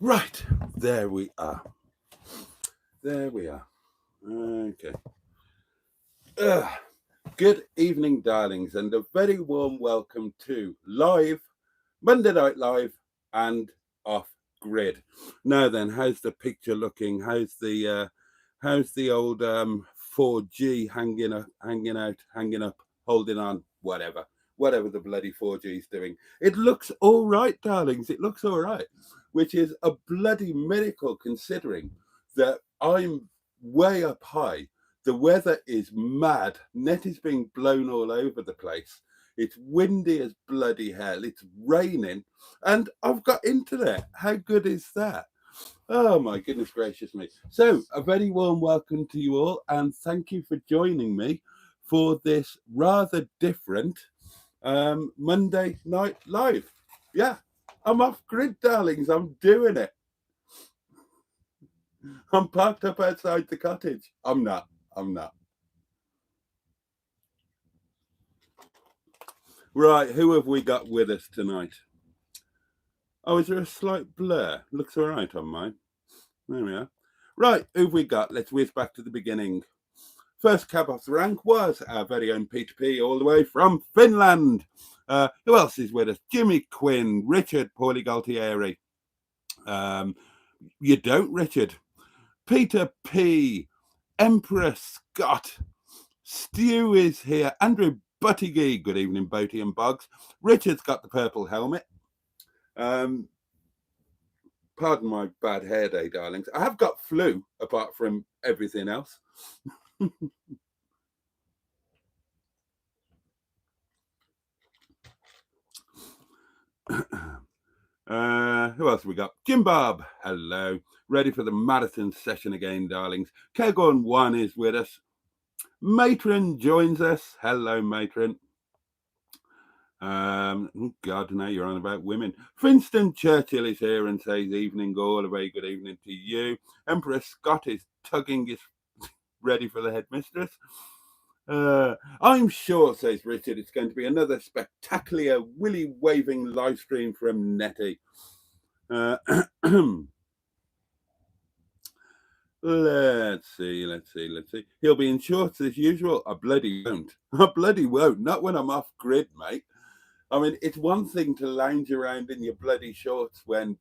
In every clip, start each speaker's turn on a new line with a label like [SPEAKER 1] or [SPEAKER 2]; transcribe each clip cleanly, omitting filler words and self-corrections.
[SPEAKER 1] Right, there we are. There we are. Okay. Ugh. Good evening, darlings, and a very warm welcome to Live, Monday Night Live, and Off Grid. Now then, how's the picture looking? How's the old 4G hanging up, holding on, whatever the bloody 4G is doing. It looks all right, darlings. It looks all right, which is a bloody miracle considering that I'm way up high. The weather is mad. Net is being blown all over the place. It's windy as bloody hell. It's raining, and I've got internet. How good is that? Oh my goodness gracious me. So, a very warm welcome to you all, and thank you for joining me for this rather different Monday Night Live. Yeah, I'm off grid, darlings. I'm doing it. I'm parked up outside the cottage. I'm not. Right, who have we got with us tonight? Oh, is there a slight blur? Looks all right on mine. There we are. Right, who've we got? Let's whiz back to the beginning. First cab off the rank was our very own Peter P, all the way from Finland. Who else is with us? Jimmy Quinn, Richard Paulie Galtieri. You don't, Richard. Peter P, Emperor Scott. Stu is here. Andrew Buttigieg. Good evening, Boaty and Boggs. Richard's got the purple helmet. Pardon my bad hair day, darlings. I have got flu, apart from everything else. Who else have we got? Jim Bob, hello. Ready for the marathon session again, darlings. Kegorn 1 is with us. Matron joins us. Hello, Matron. God, now you're on about women. Finston Churchill is here and says evening all. A very good evening to you. Emperor Scott is tugging his ready for the headmistress. I'm sure, says Richard, it's going to be another spectacular willy waving live stream from Nettie. Let's see. He'll be in shorts as usual. I bloody won't. Not when I'm off grid, mate. I mean, it's one thing to lounge around in your bloody shorts when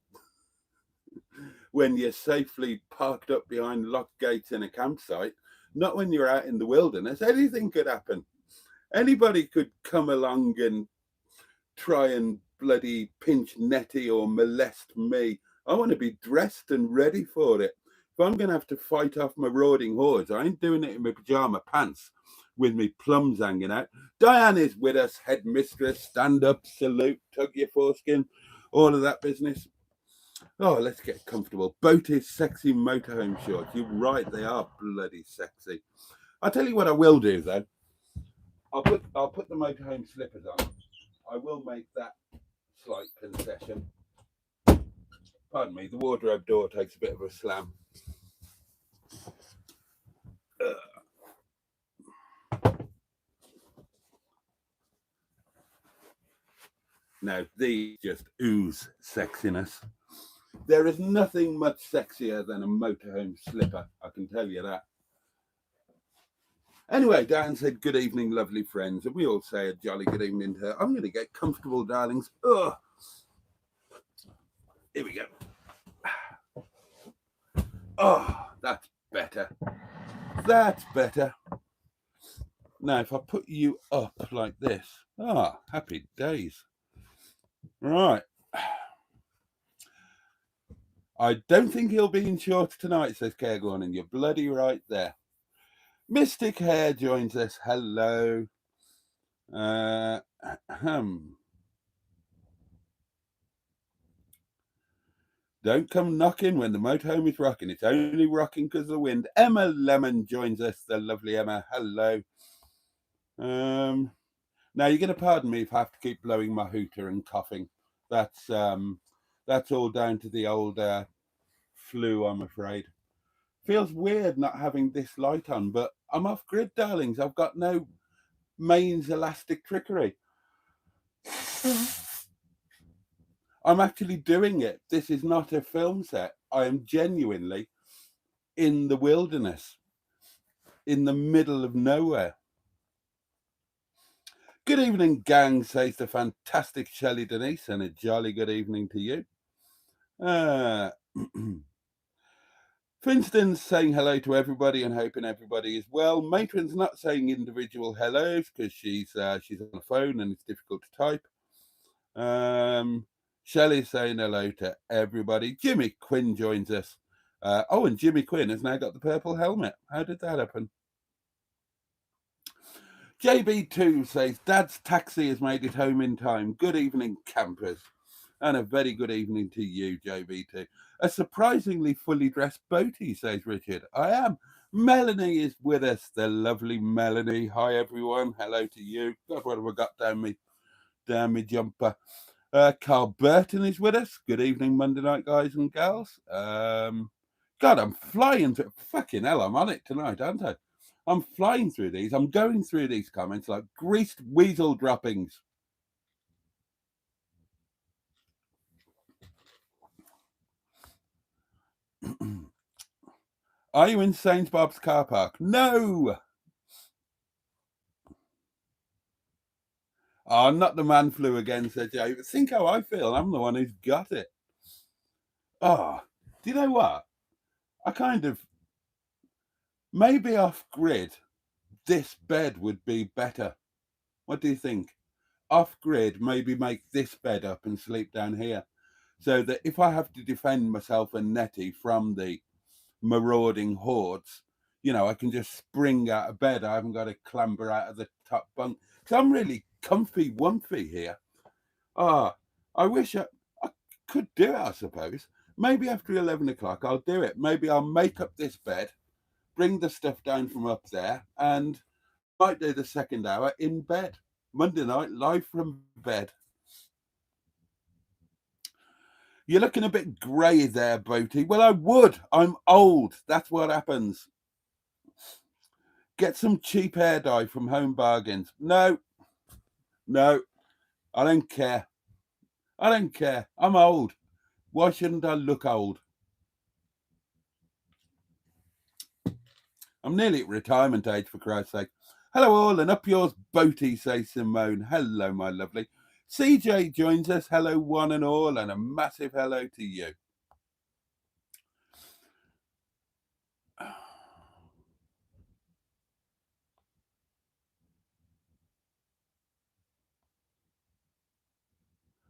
[SPEAKER 1] you're safely parked up behind locked gates in a campsite. Not when you're out in the wilderness. Anything could happen. Anybody could come along and try and bloody pinch Nettie or molest me. I want to be dressed and ready for it. If I'm going to have to fight off marauding hordes, I ain't doing it in my pyjama pants with me plums hanging out. Diane is with us, headmistress, stand up, salute, tug your foreskin, all of that business. Oh, let's get comfortable. Boaty's sexy motorhome shorts. You're right, they are bloody sexy. I'll tell you what I will do though. I'll put the motorhome slippers on. I will make that slight concession. Pardon me, the wardrobe door takes a bit of a slam. Now, these just ooze sexiness. There is nothing much sexier than a motorhome slipper, I can tell you that. Anyway, Dan said, good evening, lovely friends. And we all say a jolly good evening to her. I'm going to get comfortable, darlings. Ugh. Here we go. Oh, that's better. That's better. Now, if I put you up like this, happy days. Right. I don't think he'll be in shorts tonight, says Cairgorn, and you're bloody right there. Mystic Hair joins us. Hello. Don't come knocking when the motorhome is rocking. It's only rocking because of the wind. Emma Lemon joins us. The lovely Emma. Hello. Now you're going to pardon me if I have to keep blowing my hooter and coughing. That's all down to the old flu, I'm afraid. Feels weird not having this light on, but I'm off grid, darlings. I've got no mains elastic trickery. I'm actually doing it. This is not a film set. I am genuinely in the wilderness, in the middle of nowhere. Good evening, gang, says the fantastic Shelley Denise, and a jolly good evening to you. Finston's saying hello to everybody and hoping everybody is well. Matron's not saying individual hellos because she's on the phone and it's difficult to type. Shelley's saying hello to everybody. Jimmy Quinn joins us. And Jimmy Quinn has now got the purple helmet. How did that happen? JB2 says, Dad's taxi has made it home in time. Good evening, campers. And a very good evening to you, JB2. A surprisingly fully dressed Boaty, says Richard. I am. Melanie is with us, the lovely Melanie. Hi, everyone. Hello to you. God, what have I got down me jumper? Carl Burton is with us. Good evening, Monday night, guys and gals. God, I'm flying through. Fucking hell, I'm on it tonight, aren't I? I'm flying through these. I'm going through these comments like greased weasel droppings. Are you in St. Bob's car park? No. Oh, not the man flu again, said Joe. But think how I feel. I'm the one who's got it. Oh, do you know what? I kind of, maybe off grid, this bed would be better. What do you think? Off grid, maybe make this bed up and sleep down here. So that if I have to defend myself and Nettie from the marauding hordes, I can just spring out of bed. I haven't got to clamber out of the top bunk. So I'm really comfy wumpy here. I wish I could do it, I suppose. Maybe after 11 o'clock, I'll do it. Maybe I'll make up this bed, bring the stuff down from up there, and might do the second hour in bed. Monday night, live from bed. You're looking a bit grey there, Boaty. Well, I would. I'm old. That's what happens. Get some cheap hair dye from Home Bargains. No, I don't care. I don't care. I'm old. Why shouldn't I look old? I'm nearly at retirement age, for Christ's sake. Hello all, and up yours, Boaty, says Simone. Hello, my lovely. CJ joins us. Hello, one and all, and a massive hello to you.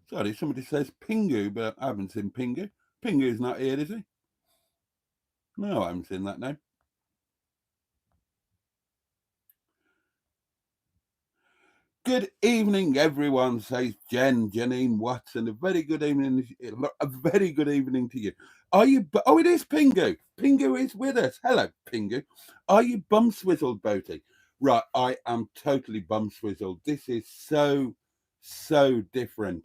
[SPEAKER 1] Sorry, somebody says Pingu, but I haven't seen Pingu. Pingu's not here, is he? No, I haven't seen that name. Good evening, everyone, says Janine Watson. A very good evening to you. Are you? Oh, it is Pingu. Pingu is with us. Hello, Pingu. Are you bum swizzled, Boaty? Right, I am totally bum swizzled. This is so different.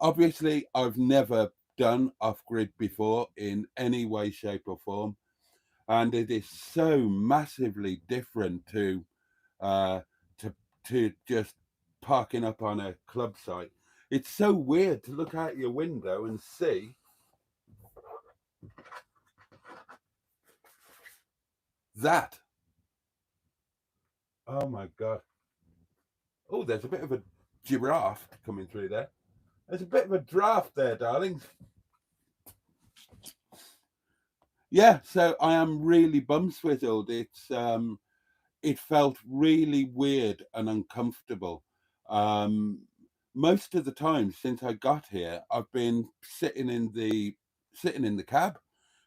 [SPEAKER 1] Obviously, I've never done off grid before in any way, shape, or form, and it is so massively different to just parking up on a club site. It's so weird to look out your window and see that. Oh my God. Oh, there's a bit of a giraffe coming through there. There's a bit of a draft there, darlings. Yeah, so I am really bum swizzled. It felt really weird and uncomfortable. Most of the time since I got here, I've been sitting in the cab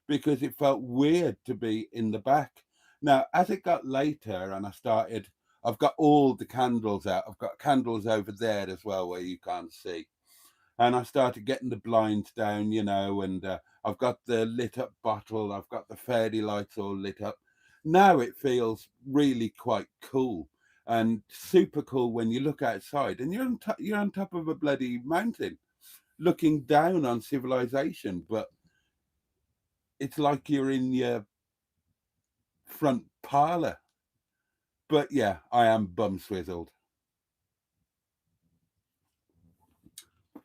[SPEAKER 1] because it felt weird to be in the back. Now, as it got later and I've got all the candles out. I've got candles over there as well where you can't see. And I started getting the blinds down, and I've got the lit up bottle. I've got the fairy lights all lit up. Now it feels really quite cool and super cool when you look outside and you're on top of a bloody mountain looking down on civilization, but it's like you're in your front parlor. But yeah, I am bum swizzled.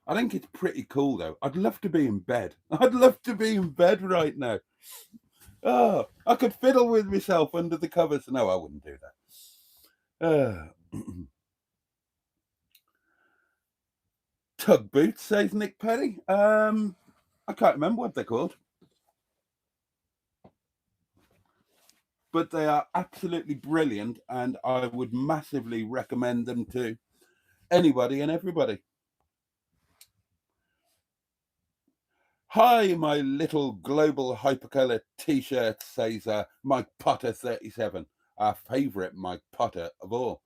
[SPEAKER 1] I think it's pretty cool, though. I'd love to be in bed. I'd love to be in bed right now. Oh, I could fiddle with myself under the covers. No, I wouldn't do that. Tug boots, says Nick Perry. I can't remember what they're called. But they are absolutely brilliant, and I would massively recommend them to anybody and everybody. Hi, my little global hypercolour t-shirt, says Mike Potter 37, our favourite Mike Potter of all.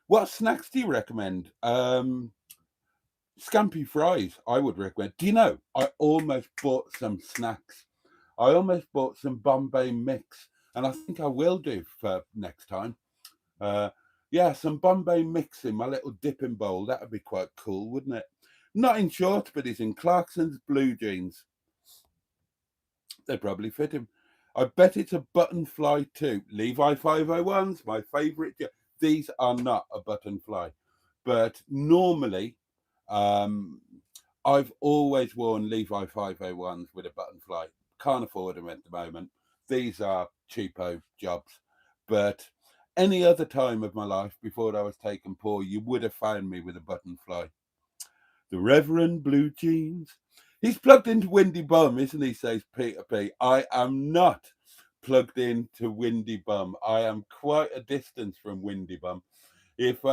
[SPEAKER 1] What snacks do you recommend? Scampi fries, I would recommend. Do you know, I almost bought some snacks. I almost bought some Bombay mix, and I think I will do for next time. Yeah, some Bombay mix in my little dipping bowl. That would be quite cool, wouldn't it? Not in shorts, but he's in Clarkson's blue jeans. They probably fit him. I bet it's a button fly too. Levi 501s, my favourite. These are not a button fly, but normally I've always worn Levi 501s with a button fly. Can't afford them at the moment. These are cheapo jobs, but any other time of my life before I was taken poor, you would have found me with a button fly. The Reverend Blue Jeans. He's plugged into Windy Bum, isn't he? Says Peter P. I am not plugged into Windy Bum. I am quite a distance from Windy Bum. If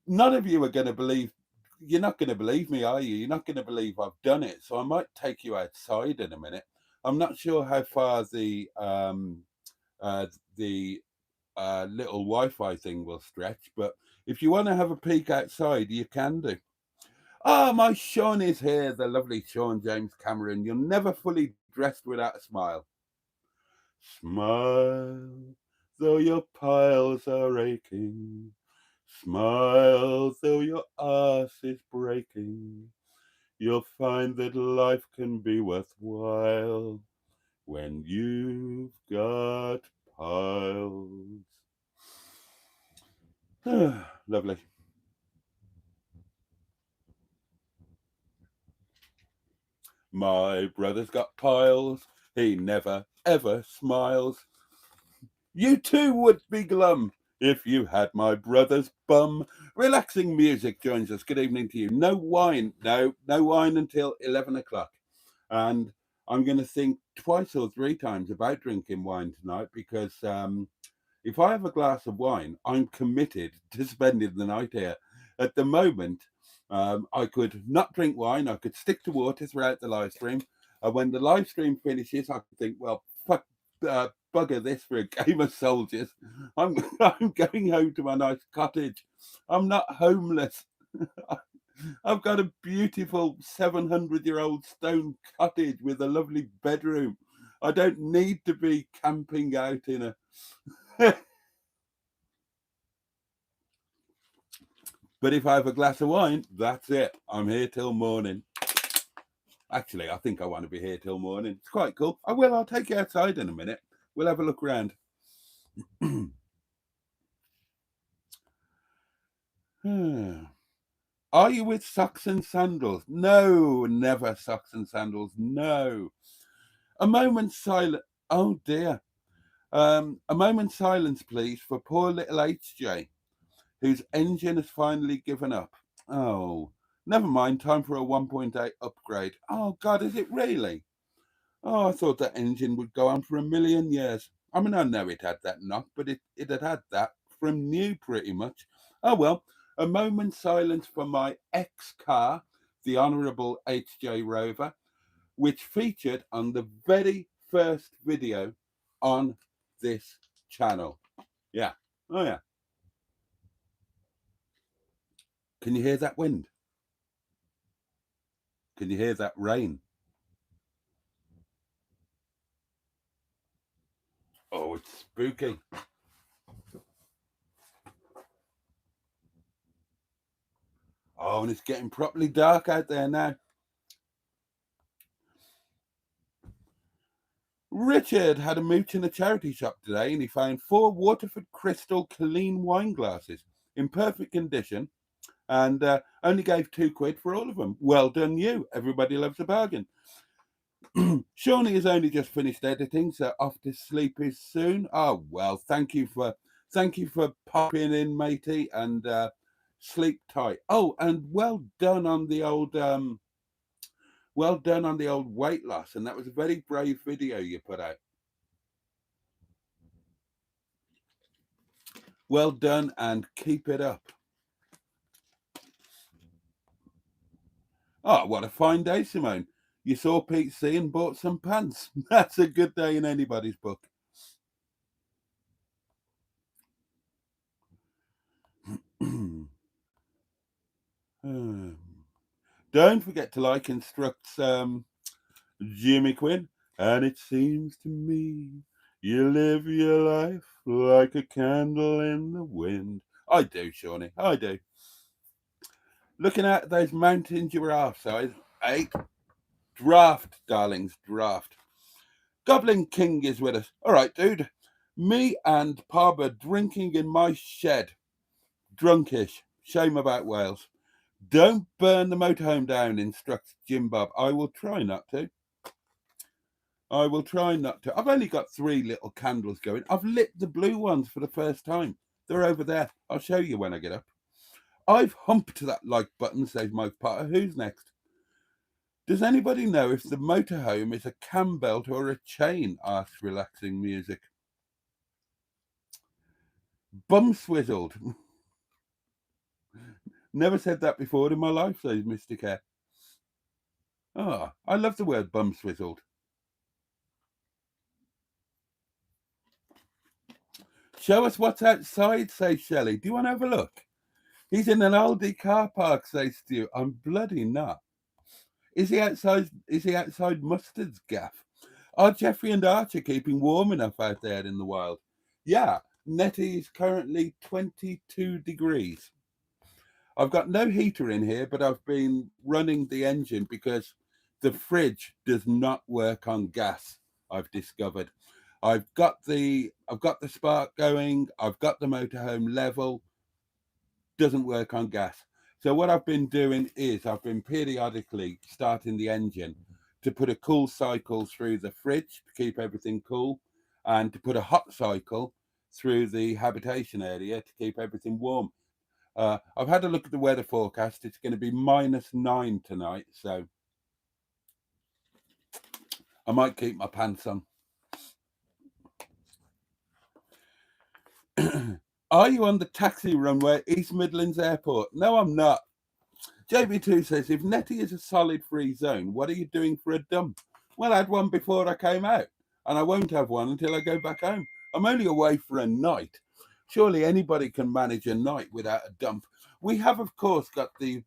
[SPEAKER 1] none of you are going to believe, you're not going to believe me, are you? You're not going to believe I've done it. So I might take you outside in a minute. I'm not sure how far the little Wi-Fi thing will stretch, but if you want to have a peek outside, you can do. Ah, my Sean is here, the lovely Sean James Cameron. You're never fully dressed without a smile. Smile, though your piles are aching. Smile, though your arse is breaking. You'll find that life can be worthwhile when you've got piles. Lovely. My brother's got piles. He never, ever smiles. You too would be glum if you had my brother's bum. Relaxing music joins us. Good evening to you. No wine. No wine until 11 o'clock. And I'm going to think twice or three times about drinking wine tonight because if I have a glass of wine, I'm committed to spending the night here. At the moment, I could not drink wine. I could stick to water throughout the live stream. When the live stream finishes, I could think, well, fuck, bugger this for a game of soldiers. I'm going home to my nice cottage. I'm not homeless. I've got a beautiful 700-year-old stone cottage with a lovely bedroom. I don't need to be camping out in a but if I have a glass of wine, that's it. I'm here till morning. Actually, I think I want to be here till morning. It's quite cool. I will. I'll take you outside in a minute. We'll have a look around. Are you with socks and sandals? No, never socks and sandals. No. A moment's silence. Oh dear. A moment's silence, please, for poor little HJ, whose engine has finally given up. Oh, never mind. Time for a 1.8 upgrade. Oh, God, is it really? Oh, I thought that engine would go on for a million years. I mean, I know it had that knock, but it had that from new pretty much. Oh, well, a moment's silence for my ex-car, the Honourable HJ Rover, which featured on the very first video on this channel. Yeah. Oh, yeah. Can you hear that wind? Can you hear that rain? Oh, it's spooky. Oh, and it's getting properly dark out there now. Richard had a mooch in a charity shop today and he found 4 Waterford Crystal clean wine glasses in perfect condition and only gave £2 for all of them. Well done, you. Everybody loves a bargain. Shawnee has only just finished editing, so off to sleep is soon. Oh well, thank you for popping in, matey, and sleep tight. Oh, and well done on the old weight loss, and that was a very brave video you put out. Well done, and keep it up. Oh, what a fine day, Simone. You saw Pete C and bought some pants. That's a good day in anybody's book. Don't forget to like Instructs Jimmy Quinn. And it seems to me you live your life like a candle in the wind. I do, Shawnee. I do. Looking at those mountain giraffe size 8. Draft, darlings, draft. Goblin King is with us. All right, dude. Me and Parba drinking in my shed. Drunkish. Shame about Wales. Don't burn the motorhome down, instructs Jim Bob. I will try not to. I've only got 3 little candles going. I've lit the blue ones for the first time. They're over there. I'll show you when I get up. I've humped that like button, says Mike Potter. Who's next? Does anybody know if the motorhome is a cam belt or a chain? Asks Relaxing Music. Bum swizzled. Never said that before in my life, says Mr. Care. Ah, I love the word bum swizzled. Show us what's outside, says Shelley. Do you want to have a look? He's in an Aldi car park, says Stu. I'm bloody not. Is he outside Mustard's gaff? Are Jeffrey and Archer keeping warm enough out there in the wild? Yeah, Nettie is currently 22 degrees. I've got no heater in here, but I've been running the engine because the fridge does not work on gas, I've discovered. I've got the spark going, I've got the motorhome level, doesn't work on gas. So what I've been doing is I've been periodically starting the engine to put a cool cycle through the fridge to keep everything cool, and to put a hot cycle through the habitation area to keep everything warm. I've had a look at the weather forecast. It's going to be -9 tonight, so I might keep my pants on. Are you on the taxi runway at East Midlands Airport? No, I'm not. JB2 says, if Nettie is a solid free zone, what are you doing for a dump? Well, I had one before I came out, and I won't have one until I go back home. I'm only away for a night. Surely anybody can manage a night without a dump. We have, of course, got the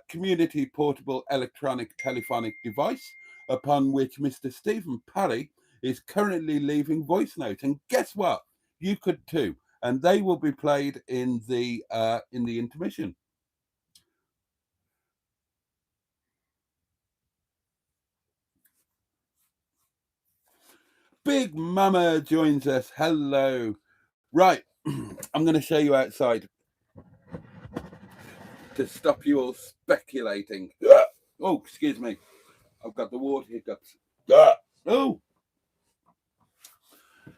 [SPEAKER 1] community portable electronic telephonic device, upon which Mr. Stephen Parry is currently leaving voice notes. And guess what? You could too. And they will be played in the intermission. Big Mama joins us. Hello. Right. I'm going to show you outside to stop you all speculating. Oh, excuse me. I've got the water hiccups. Oh.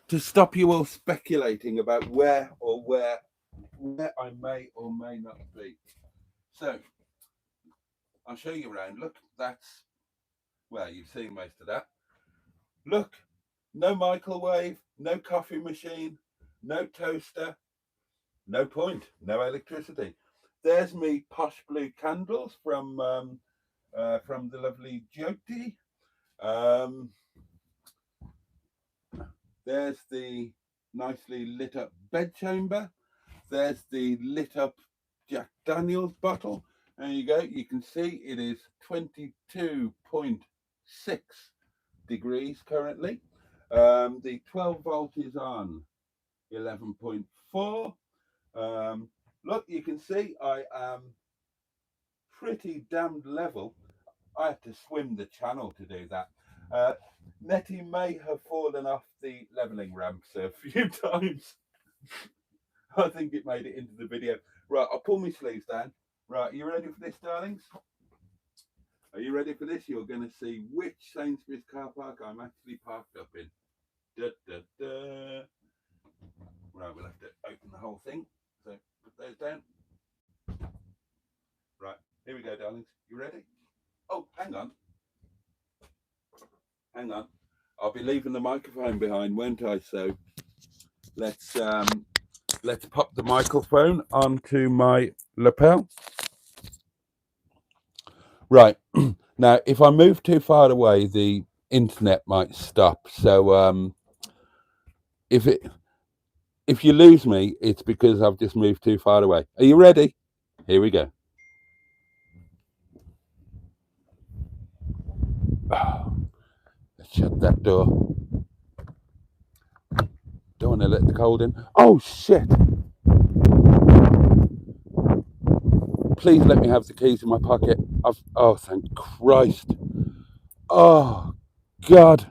[SPEAKER 1] To stop you all speculating about where I may or may not be. So, I'll show you around. Look, that's, well, you've seen most of that. Look, no microwave, no coffee machine, no toaster, no point, no electricity. There's me posh blue candles from the lovely Boaty. There's the nicely lit up bedchamber. There's the lit up Jack Daniels bottle. There you go. You can see it is 22.6 degrees currently. The 12 volt is on 11.4. Look, you can see I am pretty damned level. I have to swim the channel to do that. Nettie may have fallen off the leveling ramps a few times. I think it made it into the video. Right, I'll pull my sleeves down. Right, are you ready for this, darlings? Are you ready for this? You're going to see which Sainsbury's car park I'm actually parked up in. Da, da, da. Right, we'll have to open the whole thing. So put those down. Right, here we go, darlings. You ready? Oh, hang on. Hang on. I'll be leaving the microphone behind, won't I? So let's pop the microphone onto my lapel. Right. Now, if I move too far away, the internet might stop. So if you lose me, it's because I've just moved too far away. Are you ready? Here we go. Let's shut that door. Don't want to let the cold in. Oh, shit. Please let me have the keys in my pocket. Oh, thank Christ. Oh, God.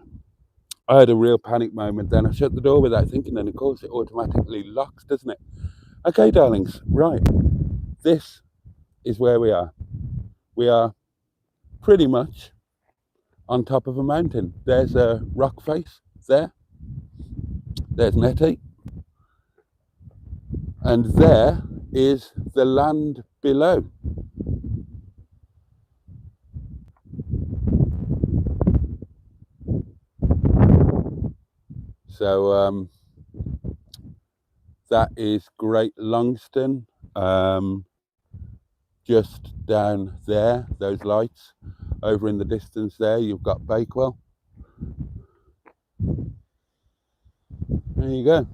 [SPEAKER 1] I had a real panic moment then. I shut the door without thinking, and of course it automatically locks, doesn't it? Okay, darlings. Right. This is where we are. We are pretty much on top of a mountain. There's a rock face there. There's Nettie. And there is the land below. So that is Great Longstone. Just down there, those lights. Over in the distance there, you've got Bakewell. There you go.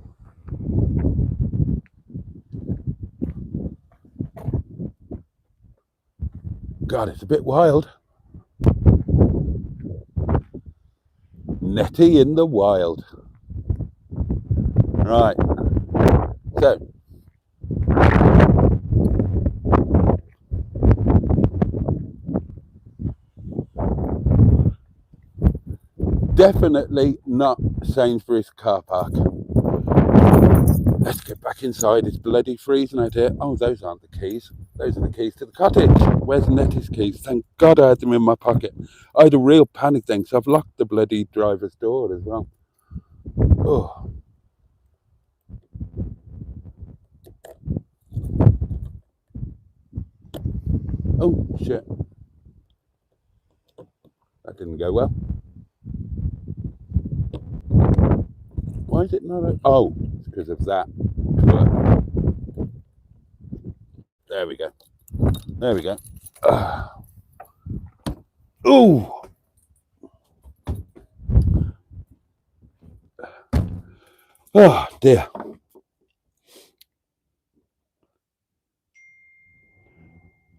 [SPEAKER 1] God, it's a bit wild. Nettie in the wild. Right. So, definitely not Sainsbury's car park. Let's get back inside. It's bloody freezing out here. Oh, those aren't the keys. Those are the keys to the cottage. Where's Nettie's keys? Thank God I had them in my pocket. I had a real panic then, so I've locked the bloody driver's door as well. Oh. Oh, shit. That didn't go well. Why is it not? Oh, it's because of that. There we go. There we go. Oh. Oh, dear.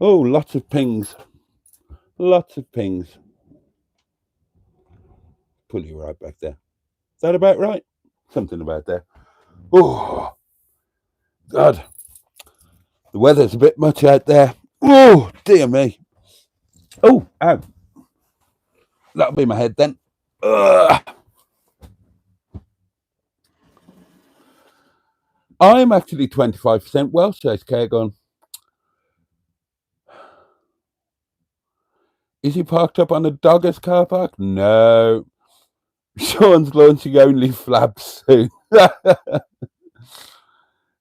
[SPEAKER 1] Oh, lots of pings. Lots of pings. Pull you right back there. Is that about right? Something about there. Oh, God. The weather's a bit much out there. Oh, dear me. Oh, ow. That'll be my head then. Ugh. I'm actually 25% Welsh, says Cairgon. Is he parked up on a dogger's car park? No. Sean's launching only flaps soon.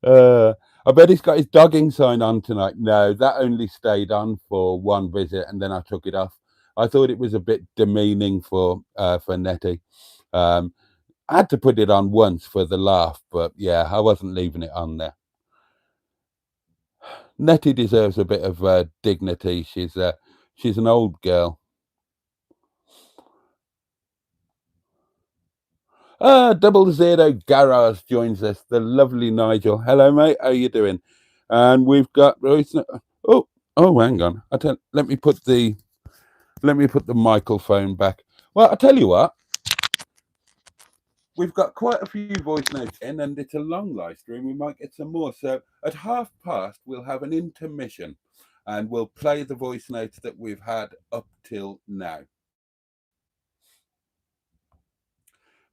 [SPEAKER 1] I bet he's got his dogging sign on tonight. No, that only stayed on for one visit and then I took it off. I thought it was a bit demeaning for Nettie. I had to put it on once for the laugh, but yeah, I wasn't leaving it on there. Nettie deserves a bit of dignity. She's an old girl. Double Zero Garage joins us. The lovely Nigel. Hello, mate. How you doing? And we've got hang on. Let me put the microphone back. Well, I tell you what. We've got quite a few voice notes in, and it's a long live stream. We might get some more. So at past, we'll have an intermission, and we'll play the voice notes that we've had up till now.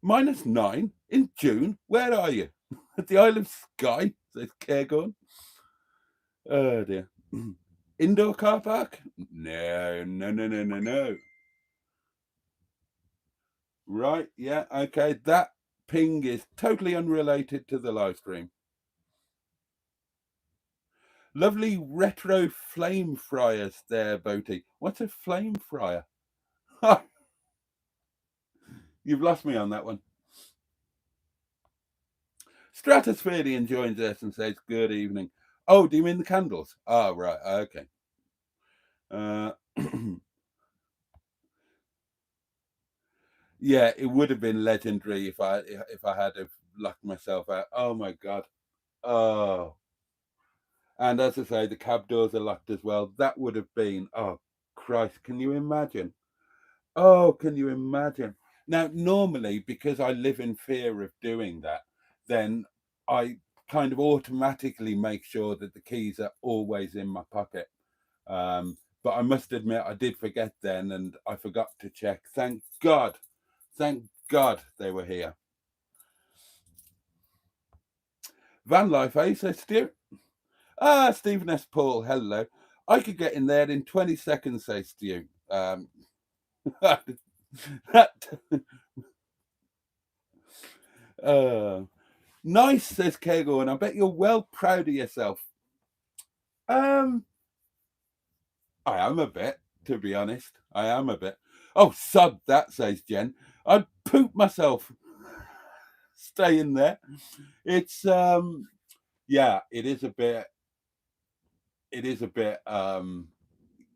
[SPEAKER 1] -9 in June. Where are you? At the Isle of Skye, says Cairgon. Oh dear. Indoor car park? No, no, no, no, no, no. Right, yeah, okay. That ping is totally unrelated to the live stream. Lovely retro flame fryers there, Boaty. What's a flame fryer? You've lost me on that one. Stratosphere joins us and says, good evening. Oh, do you mean the candles? Oh, right, okay. Yeah, it would have been legendary if I had have locked myself out. Oh my god. Oh. And as I say, the cab doors are locked as well. That would have been, oh Christ, can you imagine? Oh, can you imagine? Now, normally, because I live in fear of doing that, then I kind of automatically make sure that the keys are always in my pocket. But I must admit, I did forget then, and I forgot to check. Thank God they were here. Van life, eh? Says Stu. Ah, Stephen S. Paul, hello. I could get in there in 20 seconds, says Stu. uh, nice, says Kegel, and I bet you're well proud of yourself. Um, I am a bit, to be honest. I am a bit. Oh, sod that, says Jen. I'd poop myself staying there. It's yeah, it is a bit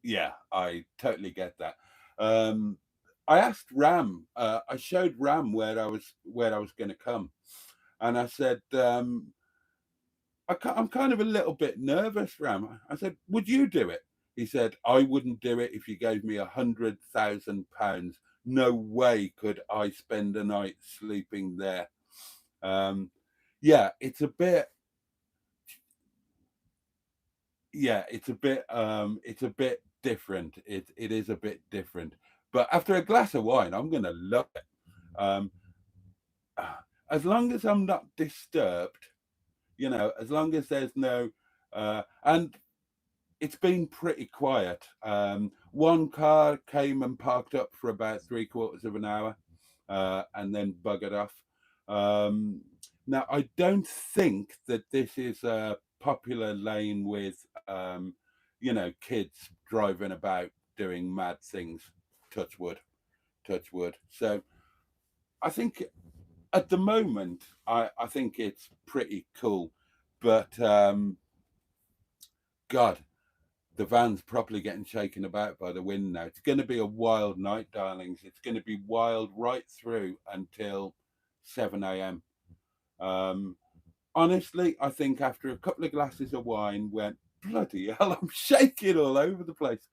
[SPEAKER 1] yeah, I totally get that. I asked Ram, I showed Ram where I was gonna come. And I said, I'm kind of a little bit nervous, Ram. I said, would you do it? He said, I wouldn't do it if you gave me £100,000. No way could I spend a night sleeping there. Yeah, it's a bit. Yeah, it's a bit different. It is a bit different. But after a glass of wine, I'm gonna love it. Um, as long as I'm not disturbed, as long as there's no and it's been pretty quiet. One car came and parked up for about 3/4 of an hour, and then buggered off. Now, I don't think that this is a popular lane with, kids driving about doing mad things. Touch wood, touch wood. So I think at the moment, I think it's pretty cool, but God, the van's properly getting shaken about by the wind now. It's going to be a wild night, darlings. It's going to be wild right through until 7 a.m. Um, honestly, I think after a couple of glasses of wine, went bloody hell, I'm shaking all over the place.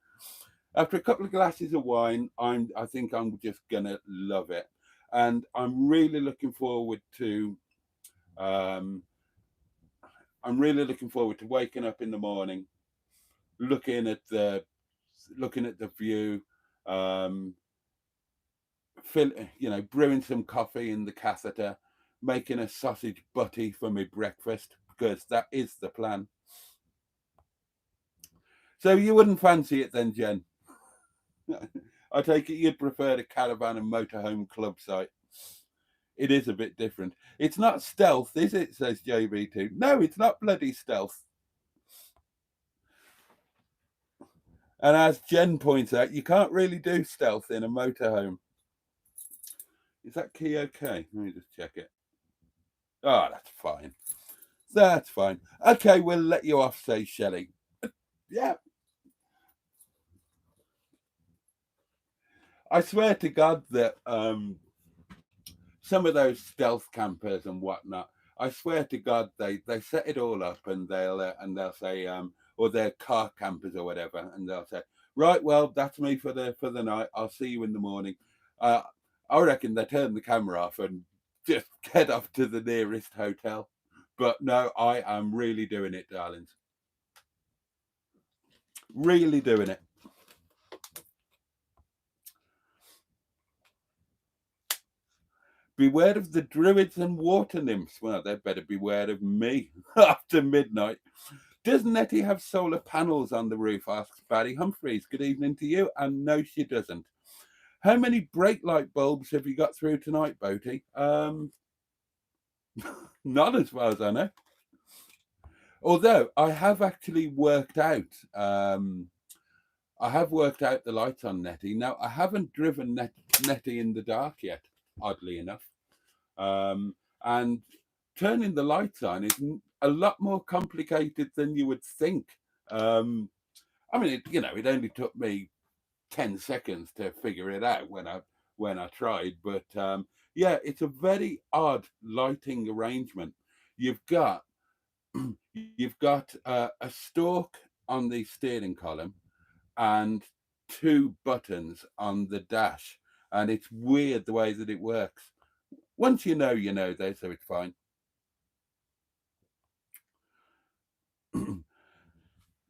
[SPEAKER 1] After a couple of glasses of wine, I think I'm just gonna love it, and I'm really looking forward to. Um, I'm really looking forward to waking up in the morning, looking at the view, um, brewing some coffee in the catheter, making a sausage butty for my breakfast because that is the plan. So you wouldn't fancy it then, Jen? I take it you'd prefer the caravan and motorhome club site. It is a bit different. It's not stealth, is it? Says JB2. No, it's not bloody stealth. And as Jen points out, you can't really do stealth in a motorhome. Is that key okay? Let me just check it. Oh, that's fine. That's fine. Okay, we'll let you off, says Shelley. Yeah. I swear to God that some of those stealth campers and whatnot, I swear to God, they set it all up and they'll say, or they're car campers or whatever, and they'll say, right, well, that's me for the night. I'll see you in the morning. Uh, I reckon they turn the camera off and just head off to the nearest hotel. But no, I am really doing it, darlings. Really doing it. Beware of the druids and water nymphs. Well, they better beware of me after midnight. Does Nettie have solar panels on the roof? Asks Barry Humphreys. Good evening to you. And no, she doesn't. How many brake light bulbs have you got through tonight, Boaty? Not as far as I know. Although I have actually worked out, I have worked out the lights on Nettie. Now, I haven't driven Nettie in the dark yet, oddly enough. And turning the lights on is a lot more complicated than you would think. I mean, it only took me 10 seconds to figure it out when I tried. But yeah, it's a very odd lighting arrangement. You've got a stalk on the steering column and two buttons on the dash, and it's weird the way that it works. Once you know though, so it's fine.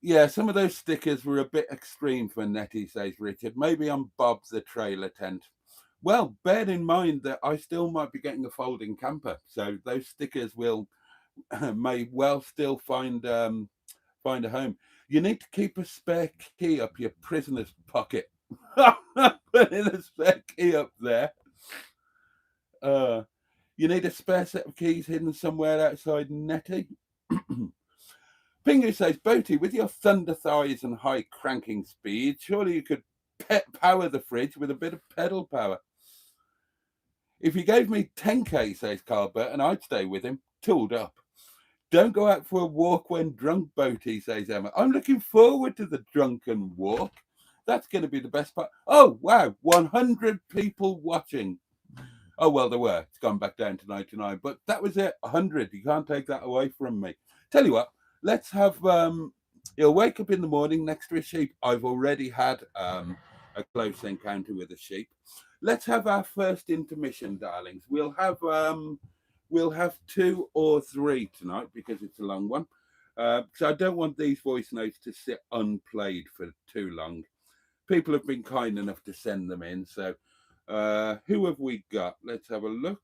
[SPEAKER 1] Yeah, some of those stickers were a bit extreme for Nettie, says Richard. Maybe I'm Bob the trailer tent. Well, bear in mind that I still might be getting a folding camper, so those stickers will may well still find a home. You need to keep a spare key up your prisoner's pocket. Put in a spare key up there. You need a spare set of keys hidden somewhere outside Nettie. Pingu says, Boaty, with your thunder thighs and high cranking speed, surely you could power the fridge with a bit of pedal power. If you gave me 10k, says Carlbert, and I'd stay with him, tooled up. Don't go out for a walk when drunk, Boaty, says Emma. I'm looking forward to the drunken walk. That's going to be the best part. Oh, wow, 100 people watching. Oh, well, there were. It's gone back down to 99. But that was it, 100. You can't take that away from me. Tell you what, let's have... You'll wake up in the morning next to a sheep. I've already had a close encounter with a sheep. Let's have our first intermission, darlings. We'll have 2 or 3 tonight because it's a long one. So I don't want these voice notes to sit unplayed for too long. People have been kind enough to send them in. So who have we got? Let's have a look.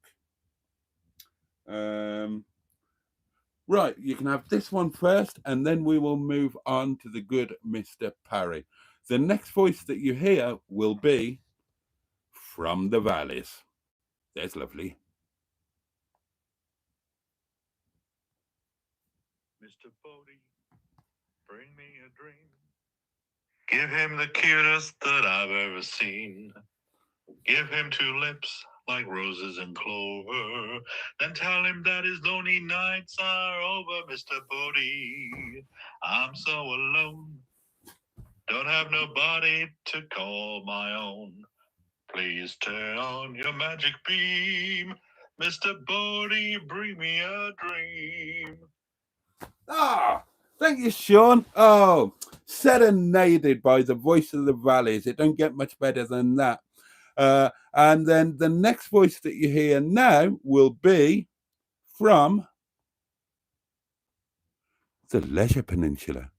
[SPEAKER 1] Right, you can have this one first, and then we will move on to the good Mr. Parry. The next voice that you hear will be from the valleys. There's lovely.
[SPEAKER 2] Mr. Boaty, bring me a dream. Give him the cutest that I've ever seen. Give him 2 lips like roses and clover. Then tell him that his lonely nights are over, Mr. Boaty. I'm so alone. Don't have nobody to call my own. Please turn on your magic beam. Mr. Boaty, bring me a dream.
[SPEAKER 1] Ah, thank you, Sean. Oh, serenaded by the voice of the valleys. It don't get much better than that. And then the next voice that you hear now will be from the Leisure Peninsula.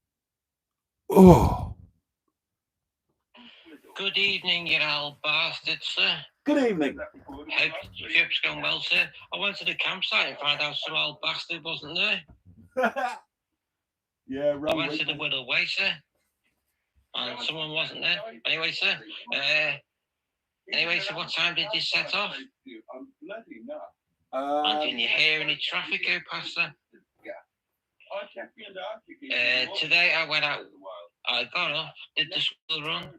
[SPEAKER 1] Oh.
[SPEAKER 3] Good evening, you old bastard, sir.
[SPEAKER 1] Good evening.
[SPEAKER 3] Hope your trip's going well, sir. I went to the campsite and found out some old bastard wasn't there.
[SPEAKER 1] Yeah, right.
[SPEAKER 3] I went to the Whittle Way, sir, and someone wasn't there. Anyway, sir, what time did you set off?
[SPEAKER 1] I'm bloody not.
[SPEAKER 3] And didn't you hear any traffic go past, sir? Today I went out. I got off, did the school run.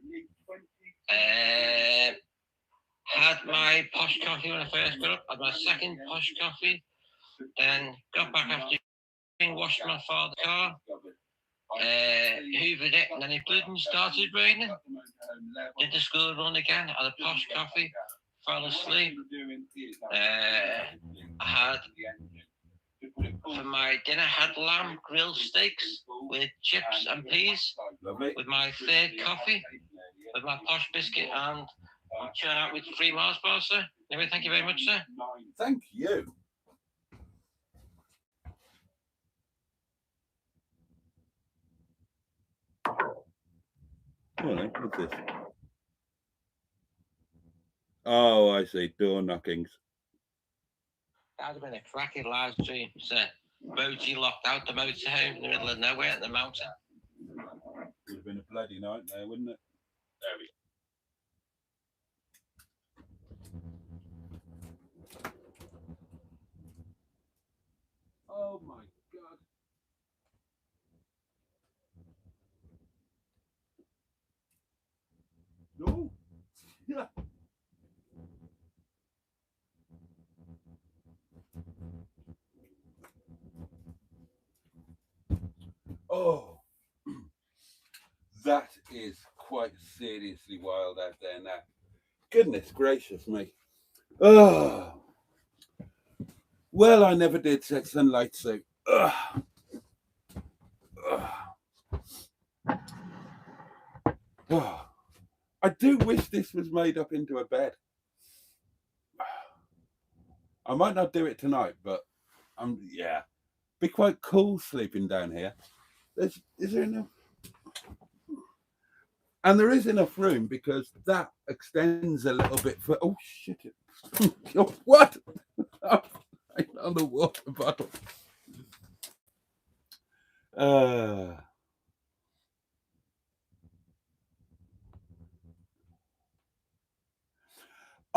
[SPEAKER 3] Had my posh coffee when I first got up. Had my second posh coffee. Then got back after washed my father's car. Hoovered it, and then it bloody started raining. Did the school run again. Had a posh coffee. Fell asleep. I had for my dinner had lamb grilled steaks with chips and peas.
[SPEAKER 1] Lovely.
[SPEAKER 3] With my third coffee. With my posh biscuit, and I'm chilling out with 3 Mars bars, sir. Anyway, thank you very much, sir.
[SPEAKER 1] Thank you. What's this? Oh, I see. Door knockings.
[SPEAKER 3] That would have been a cracking live stream, sir. Boaty locked out the motorhome in the middle of nowhere at the mountain.
[SPEAKER 1] Would have been a bloody nightmare, wouldn't it? There we go. Oh my God. No. Yeah. Oh, that is quite seriously wild out there now. Goodness gracious me. Oh, well, I never did set sunlight suit. Oh, I do wish this was made up into a bed. I might not do it tonight, but yeah, be quite cool sleeping down here. Is there enough? And there is enough room because that extends a little bit for. Oh shit! What? On the water bottle.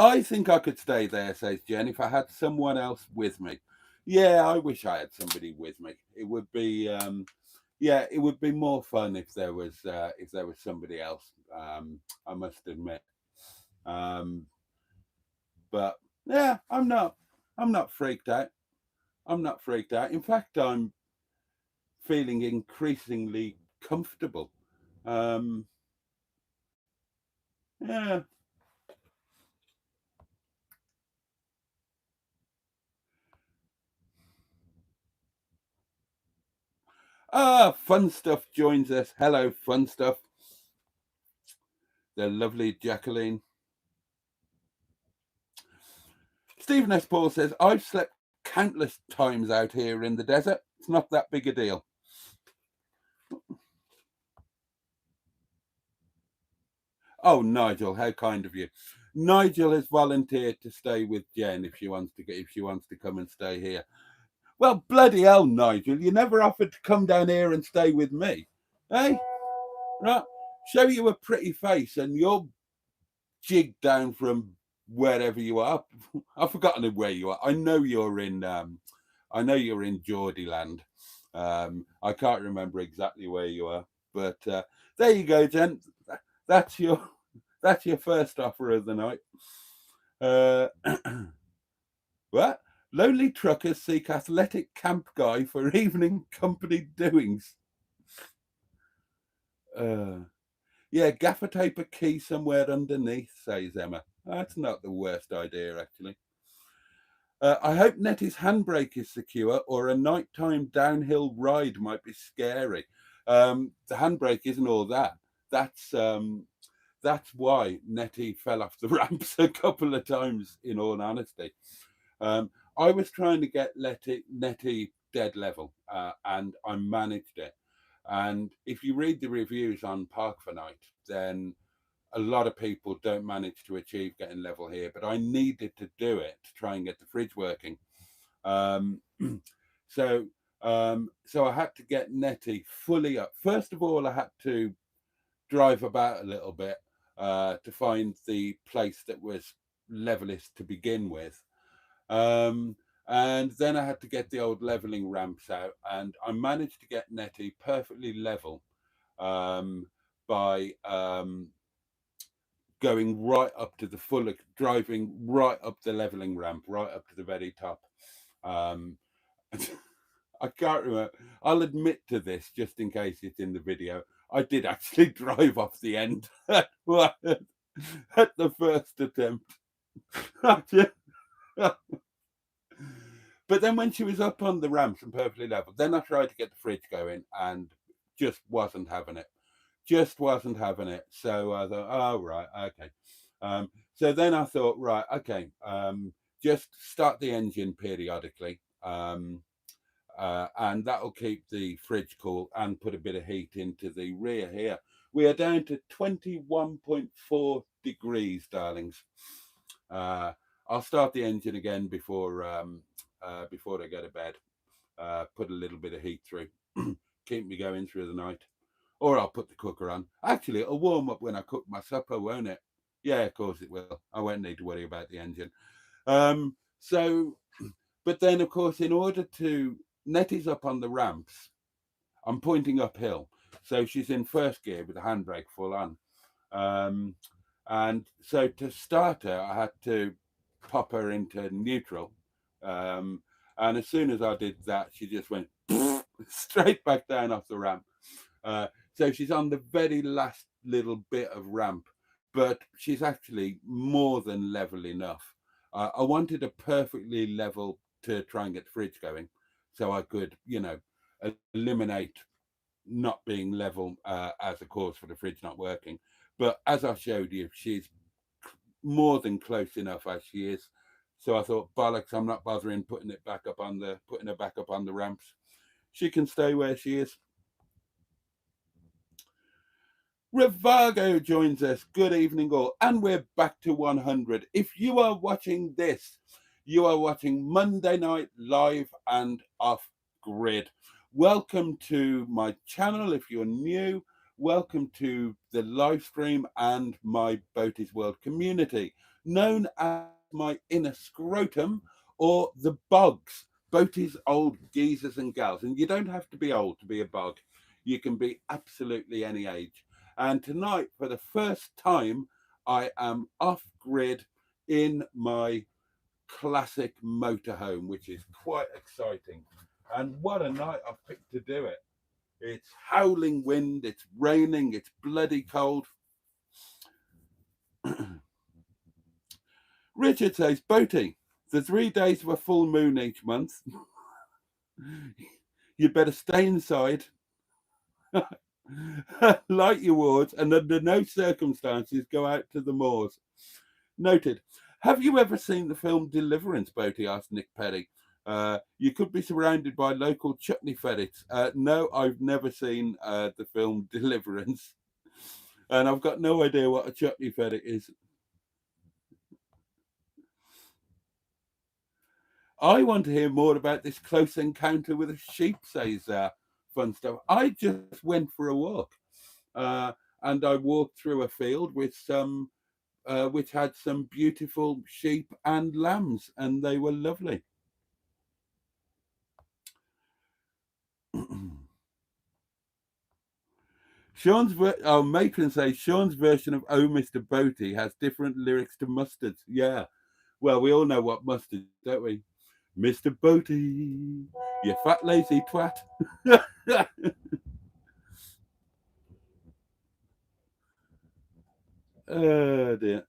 [SPEAKER 1] I think I could stay there, says Jen, if I had someone else with me. Yeah, I wish I had somebody with me. It would be, yeah, it would be more fun if there was somebody else. I must admit. But yeah, I'm not freaked out. I'm not freaked out. In fact, I'm feeling increasingly comfortable. Yeah. Fun Stuff joins us. Hello, Fun Stuff. The lovely Jacqueline. Stephen S. Paul says, I've slept countless times out here in the desert. It's not that big a deal. Oh, Nigel, how kind of you. Nigel has volunteered to stay with Jen if she wants to come and stay here. Well, bloody hell, Nigel, you never offered to come down here and stay with me. Hey? Right? Show you a pretty face and you're jigged down from wherever you are. I've forgotten where you are. I know you're in Geordie land. I can't remember exactly where you are, but there you go, Jen. That's your first offer of the night. What? Lonely truckers seek athletic camp guy for evening company doings. Yeah, gaffer tape a key somewhere underneath, says Emma. That's not the worst idea, actually. I hope Nettie's handbrake is secure, or a nighttime downhill ride might be scary. The handbrake isn't all that. That's why Nettie fell off the ramps a couple of times, in all honesty. I was trying to get Nettie dead level, and I managed it. And if you read the reviews on Park for Night, then a lot of people don't manage to achieve getting level here. But I needed to do it to try and get the fridge working. So I had to get Nettie fully up. First of all, I had to drive about a little bit to find the place that was levelest to begin with. And then I had to get the old leveling ramps out, and I managed to get Nettie perfectly level by going right up to the full, driving right up the leveling ramp, right up to the very top. I can't remember. I'll admit to this just in case it's in the video. I did actually drive off the end at the first attempt. But then when she was up on the ramps and perfectly level, then I tried to get the fridge going and just wasn't having it. So I thought, oh, right, okay. So then I thought, right, okay, just start the engine periodically. And that'll keep the fridge cool and put a bit of heat into the rear here. We are down to 21.4 degrees, darlings. I'll start the engine again before I go to bed. put a little bit of heat through, keep me going through the night. Or I'll put the cooker on. Actually, it'll warm up when I cook my supper, won't it? Yeah, of course it will. I won't need to worry about the engine. So, but then, of course, in order to, Nettie's up on the ramps, I'm pointing uphill. So she's in first gear with the handbrake full on. And so to start her, I had to pop her into neutral. And as soon as I did that, she just went straight back down off the ramp. So she's on the very last little bit of ramp, but she's actually more than level enough. I wanted a perfectly level to try and get the fridge going, so I could, eliminate not being level as a cause for the fridge not working. But as I showed you, she's more than close enough as she is. So I thought, bollocks, I'm not bothering putting her back up on the ramps. She can stay where she is. Ravago joins us. Good evening, all. And we're back to 100. If you are watching this, you are watching Monday Night Live and Off Grid. Welcome to my channel if you're new. Welcome to the live stream and my Boaty's World community, known as my inner scrotum or the bogs, Boaty's old geezers and gals. And you don't have to be old to be a bog. You can be absolutely any age. And tonight, for the first time, I am off grid in my classic motorhome, which is quite exciting. And what a night I've picked to do it. It's howling wind, it's raining, it's bloody cold. Richard says, Boaty, the 3 days of a full moon each month. You'd better stay inside. Light your wards, and under no circumstances go out to the moors. Noted. Have you ever seen the film Deliverance, Boaty? Asked Nick Perry. You could be surrounded by local chutney ferrets. No, I've never seen the film Deliverance, and I've got no idea what a chutney ferret is. I want to hear more about this close encounter with a sheep, says Fun Stuff. I just went for a walk, and I walked through a field with some, which had some beautiful sheep and lambs, and they were lovely. Matron says Sean's version of "Oh, Mr. Boaty" has different lyrics to Mustard's. Yeah, well, we all know what mustard, don't we? Mr. Boaty, you fat lazy twat. Oh dear.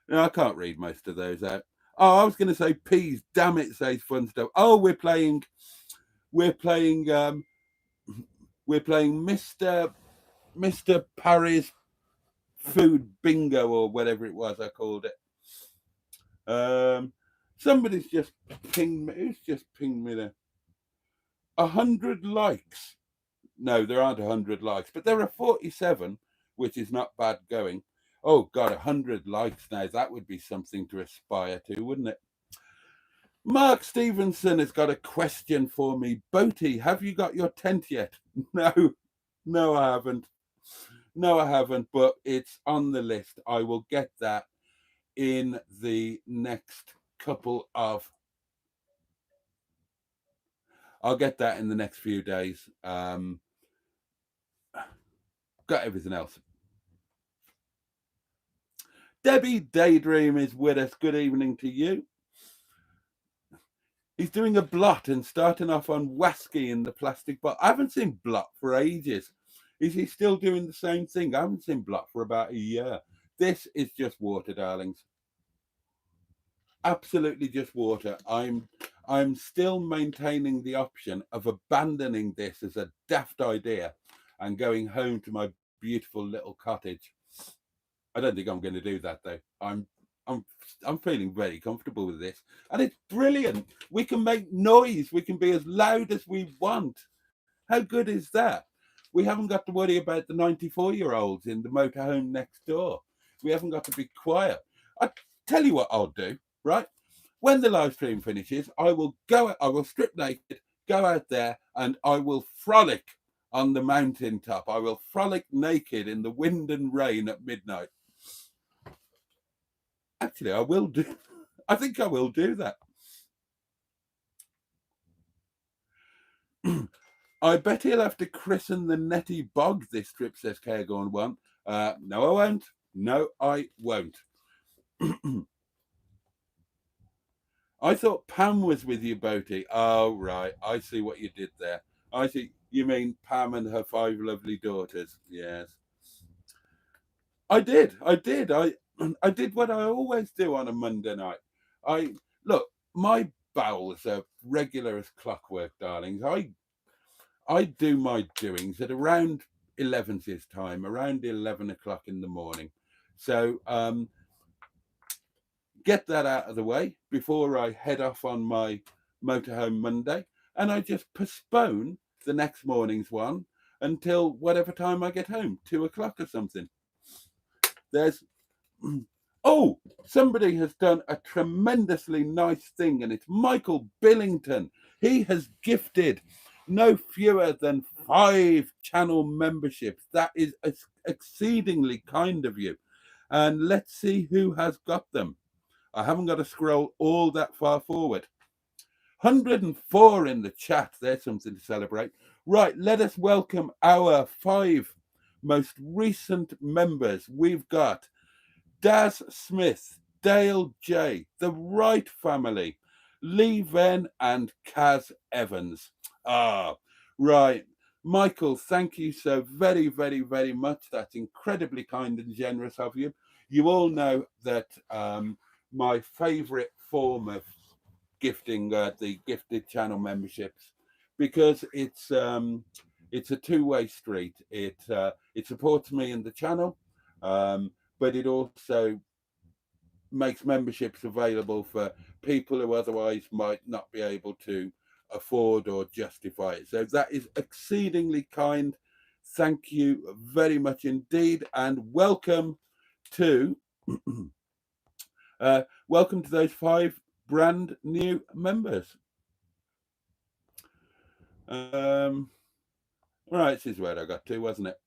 [SPEAKER 1] No, I can't read most of those out. Oh, I was going to say peas. Damn it, says Fun Stuff. Oh, we're playing Mr. Parry's food bingo or whatever it was I called it. Somebody's just pinged me. Who's just pinged me there? 100 likes. No, there aren't 100 likes, but there are 47, which is not bad going. Oh God, 100 likes now. That would be something to aspire to, wouldn't it? Mark Stevenson has got a question for me. Boaty, have you got your tent yet? No, I haven't. No, I haven't, but it's on the list. I will get that in the next couple of... I'll get that in the next few days. Got everything else. Debbie Daydream is with us. Good evening to you. He's doing a blot and starting off on Wasky in the plastic bottle. I haven't seen blot for ages. Is he still doing the same thing? I haven't seen blot for about a year. This is just water, darlings. Absolutely just water. I'm still maintaining the option of abandoning this as a daft idea and going home to my beautiful little cottage. I don't think I'm going to do that though. I'm feeling very comfortable with this, and it's brilliant. We can make noise. We can be as loud as we want. How good is that? We haven't got to worry about the 94-year-olds in the motorhome next door. We haven't got to be quiet. I tell you what I'll do, right? when the live stream finishes, I will strip naked, go out there, and I will frolic on the mountaintop. I will frolic naked in the wind and rain at midnight. Actually, I think I will do that. I bet he'll have to christen the Netty Bog this trip, says Cairgorn 1. No, I won't. No, I won't. I thought Pam was with you, Boaty. Oh, right. I see what you did there. I see. You mean Pam and her 5 lovely daughters. Yes. I did. I did what I always do on a Monday night. Look, my bowels are regular as clockwork, darlings. I do my doings at around 11's time, around 11 o'clock in the morning. So get that out of the way before I head off on my motorhome Monday, and I just postpone the next morning's one until whatever time I get home, 2 o'clock or something. There's oh, somebody has done a tremendously nice thing, and it's Michael Billington. He has gifted no fewer than 5 channel memberships. That is exceedingly kind of you. And let's see who has got them. I haven't got to scroll all that far forward. 104 in the chat. There's something to celebrate. Right, let us welcome our 5 most recent members. We've got Daz Smith, Dale J, the Wright family, Lee Venn, and Kaz Evans. Right. Michael, thank you so very, very, very much. That's incredibly kind and generous of you. You all know that my favourite form of gifting the gifted channel memberships, because it's a two-way street. It supports me and the channel, but it also makes memberships available for people who otherwise might not be able to afford or justify it. So that is exceedingly kind. Thank you very much indeed, and welcome to welcome to those 5 brand new members. Right, this is where I got to, wasn't it?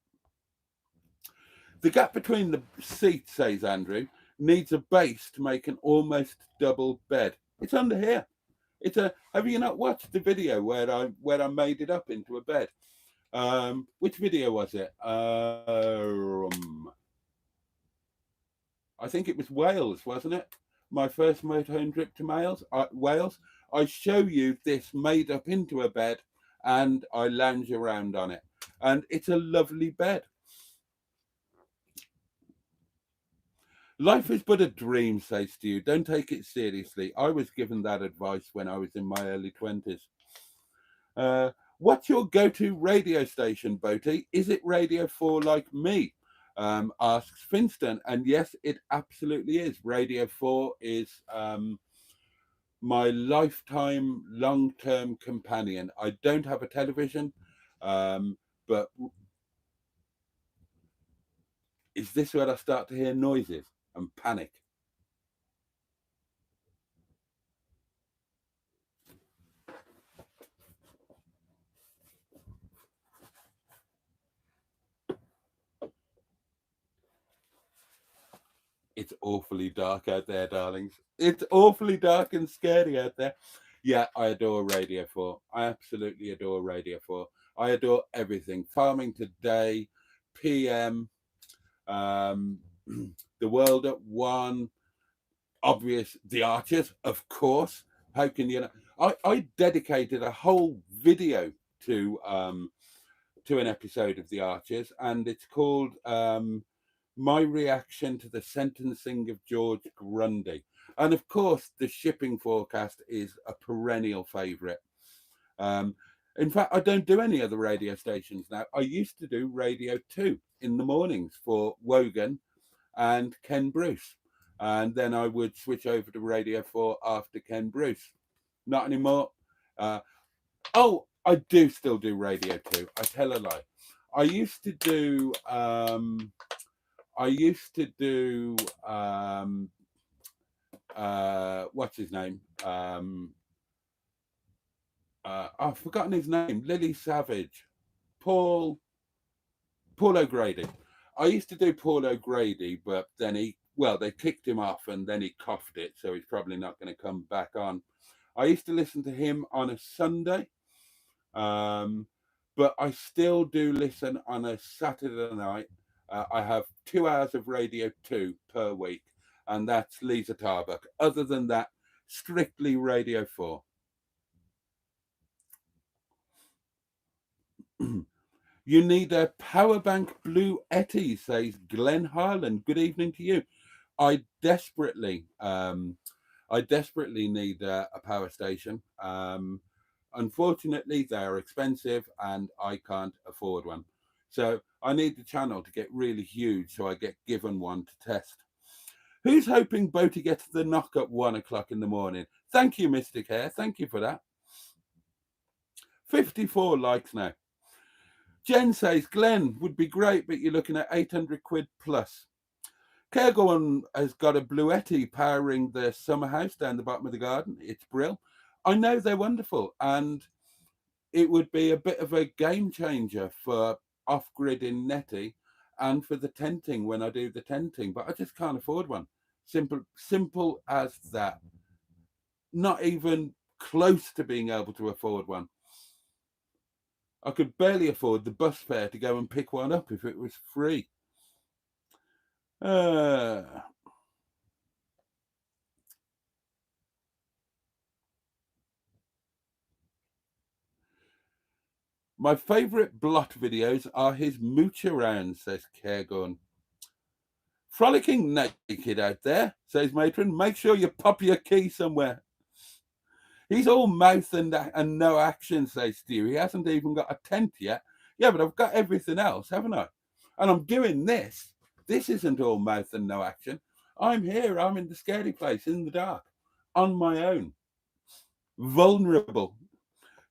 [SPEAKER 1] The gap between the seats, says Andrew, needs a base to make an almost double bed. It's under here. Have you not watched the video where I made it up into a bed? Which video was it? I think it was Wales, wasn't it? My first motorhome trip to Wales. I show you this made up into a bed, and I lounge around on it, and it's a lovely bed. Life is but a dream, says Stu. Don't take it seriously. I was given that advice when I was in my early 20s. What's your go-to radio station, Boaty? Is it Radio 4 like me? Asks Finston. And yes, it absolutely is. Radio 4 is my lifetime long-term companion. I don't have a television, but is this where I start to hear noises and panic? It's awfully dark out there, darlings. It's awfully dark and scary out there. Yeah, I adore Radio 4. I absolutely adore Radio 4. I adore everything. Farming Today, PM, The World at One, obvious, The Archers, of course. How can you know? I dedicated a whole video to an episode of The Archers, and it's called my reaction to the sentencing of George Grundy. And of course, the shipping forecast is a perennial favourite. In fact, I don't do any other radio stations now. I used to do Radio 2 in the mornings for Wogan and Ken Bruce. And then I would switch over to Radio 4 after Ken Bruce. Not anymore. I do still do Radio 2. I tell a lie. I used to do what's his name? I've forgotten his name. Lily Savage, Paul O'Grady. I used to do Paul O'Grady, but then they kicked him off and then he coughed it, so he's probably not going to come back on. I used to listen to him on a Sunday, but I still do listen on a Saturday night. I have 2 hours of Radio 2 per week, and that's Lisa Tarbuck. Other than that, strictly Radio 4. You need a power bank Blue Etty, says Glenn Harlan. Good evening to you. I desperately need a power station. Unfortunately, they are expensive and I can't afford one. So I need the channel to get really huge so I get given one to test. Who's hoping Boaty gets the knock at 1 o'clock in the morning? Thank you, Mystic Hair. Thank you for that. 54 likes now. Jen says, Glenn, would be great, but you're looking at 800 quid plus. Cairgorm has got a Bluetti powering the summer house down the bottom of the garden. It's brill. I know they're wonderful, and it would be a bit of a game changer for off-grid in Netty and for the tenting when I do the tenting, but I just can't afford one. Simple as that. Not even close to being able to afford one. I could barely afford the bus fare to go and pick one up if it was free. My favourite blot videos are his mooch around, says Cairgorm. Frolicking naked out there, says Matron. Make sure you pop your key somewhere. He's all mouth and no action, says Stu. He hasn't even got a tent yet. Yeah, but I've got everything else, haven't I? And I'm doing this. This isn't all mouth and no action. I'm here. I'm in the scary place, in the dark, on my own. Vulnerable.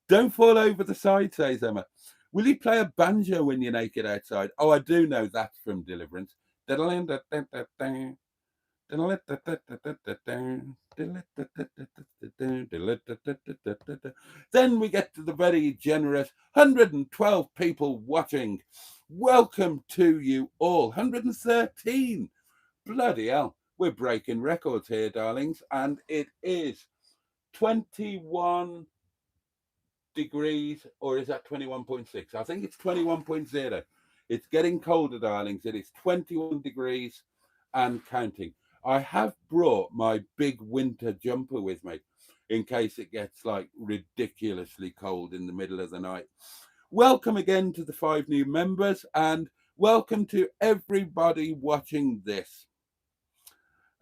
[SPEAKER 1] Don't fall over the side, says Emma. Will you play a banjo when you're naked outside? Oh, I do know that from Deliverance. Then we get to the very generous 112 people watching. Welcome to you all. 113. Bloody hell. We're breaking records here, darlings. And it is 21 degrees, or is that 21.6? I think it's 21.0. It's getting colder, darlings. It is 21 degrees and counting. I have brought my big winter jumper with me in case it gets like ridiculously cold in the middle of the night. Welcome again to the 5 new members, and welcome to everybody watching this.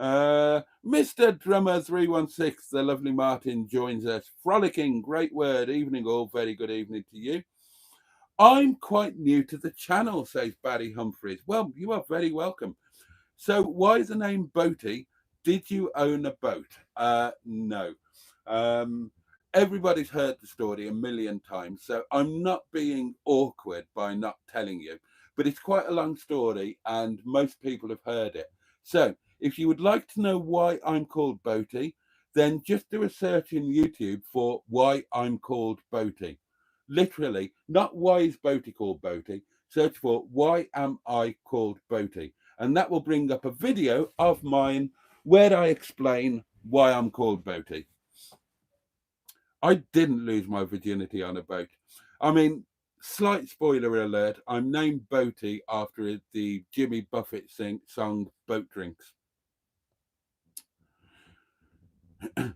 [SPEAKER 1] Mr. Drummer 316, the lovely Martin, joins us. Frolicking, great word. Evening all, very good evening to you. I'm quite new to the channel, says Barry Humphreys. Well, you are very welcome. So why the name Boaty? Did you own a boat? No. Everybody's heard the story a million times, so I'm not being awkward by not telling you, but it's quite a long story and most people have heard it. So if you would like to know why I'm called Boaty, then just do a search in YouTube for why I'm called Boaty. Literally, not why is Boaty called Boaty, search for why am I called Boaty. And that will bring up a video of mine where I explain why I'm called Boaty. I didn't lose my virginity on a boat. I mean, slight spoiler alert, I'm named Boaty after the Jimmy Buffett song Boat Drinks.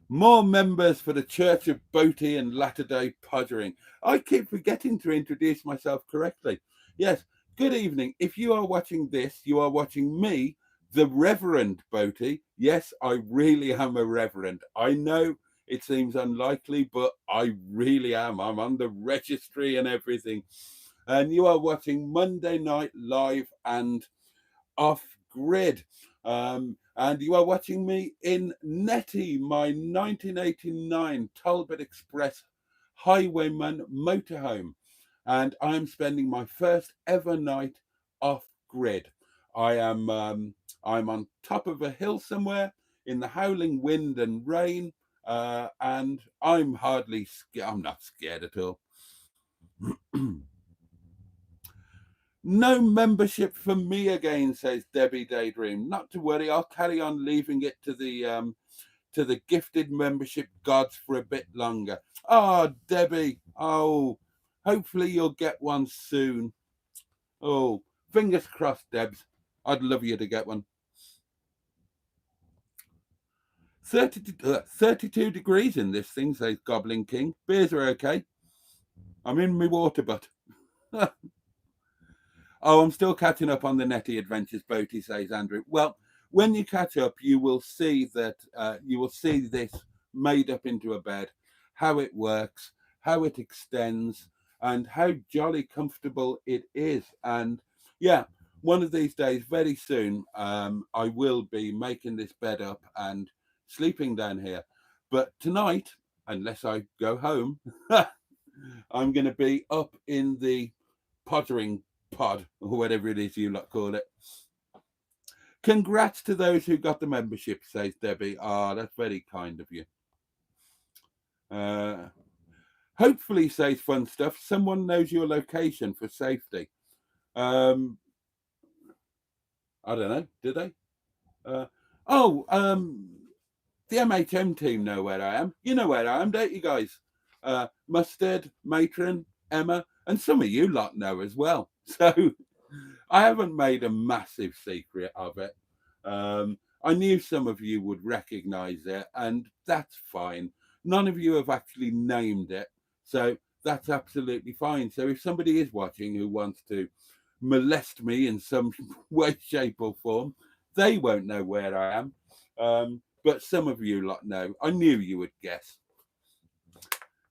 [SPEAKER 1] More members for the Church of Boaty and Latter-day Pottering. I keep forgetting to introduce myself correctly. Yes, good evening. If you are watching this, you are watching me, the Reverend Boaty. Yes, I really am a reverend. I know it seems unlikely, but I really am. I'm on the registry and everything. And you are watching Monday Night Live and Off Grid. And you are watching me in Netty, my 1989 Talbot Express Highwayman motorhome. And I'm spending my first ever night off grid. I'm on top of a hill somewhere. in the howling wind and rain, and I'm hardly scared. I'm not scared at all. No membership for me again, says Debbie Daydream. Not to worry, I'll carry on leaving it to the gifted membership gods for a bit longer. Oh, Debbie, oh, hopefully you'll get one soon. Oh, fingers crossed, Debs. I'd love you to get one. 32 degrees in this thing, says Goblin King. Beers are okay. I'm in my water butt. Oh, I'm still catching up on the Netty Adventures, Boaty, says Andrew. Well, when you catch up, you will see that you will see this made up into a bed, how it works, how it extends, and how jolly comfortable it is. And yeah, one of these days, very soon, I will be making this bed up and sleeping down here. But tonight, unless I go home, I'm going to be up in the pottering pod, or whatever it is you lot call it. Congrats to those who got the membership, says Debbie. Ah, that's very kind of you. Hopefully, says Fun Stuff, someone knows your location for safety. I don't know, do they? The MHM team know where I am. You know where I am, don't you guys? Mustard, Matron, Emma, and some of you lot know as well. So I haven't made a massive secret of it. I knew some of you would recognize it, and that's fine. None of you have actually named it, so that's absolutely fine. So if somebody is watching who wants to molest me in some way, shape, or form, they won't know where I am. But some of you lot know. I knew you would guess.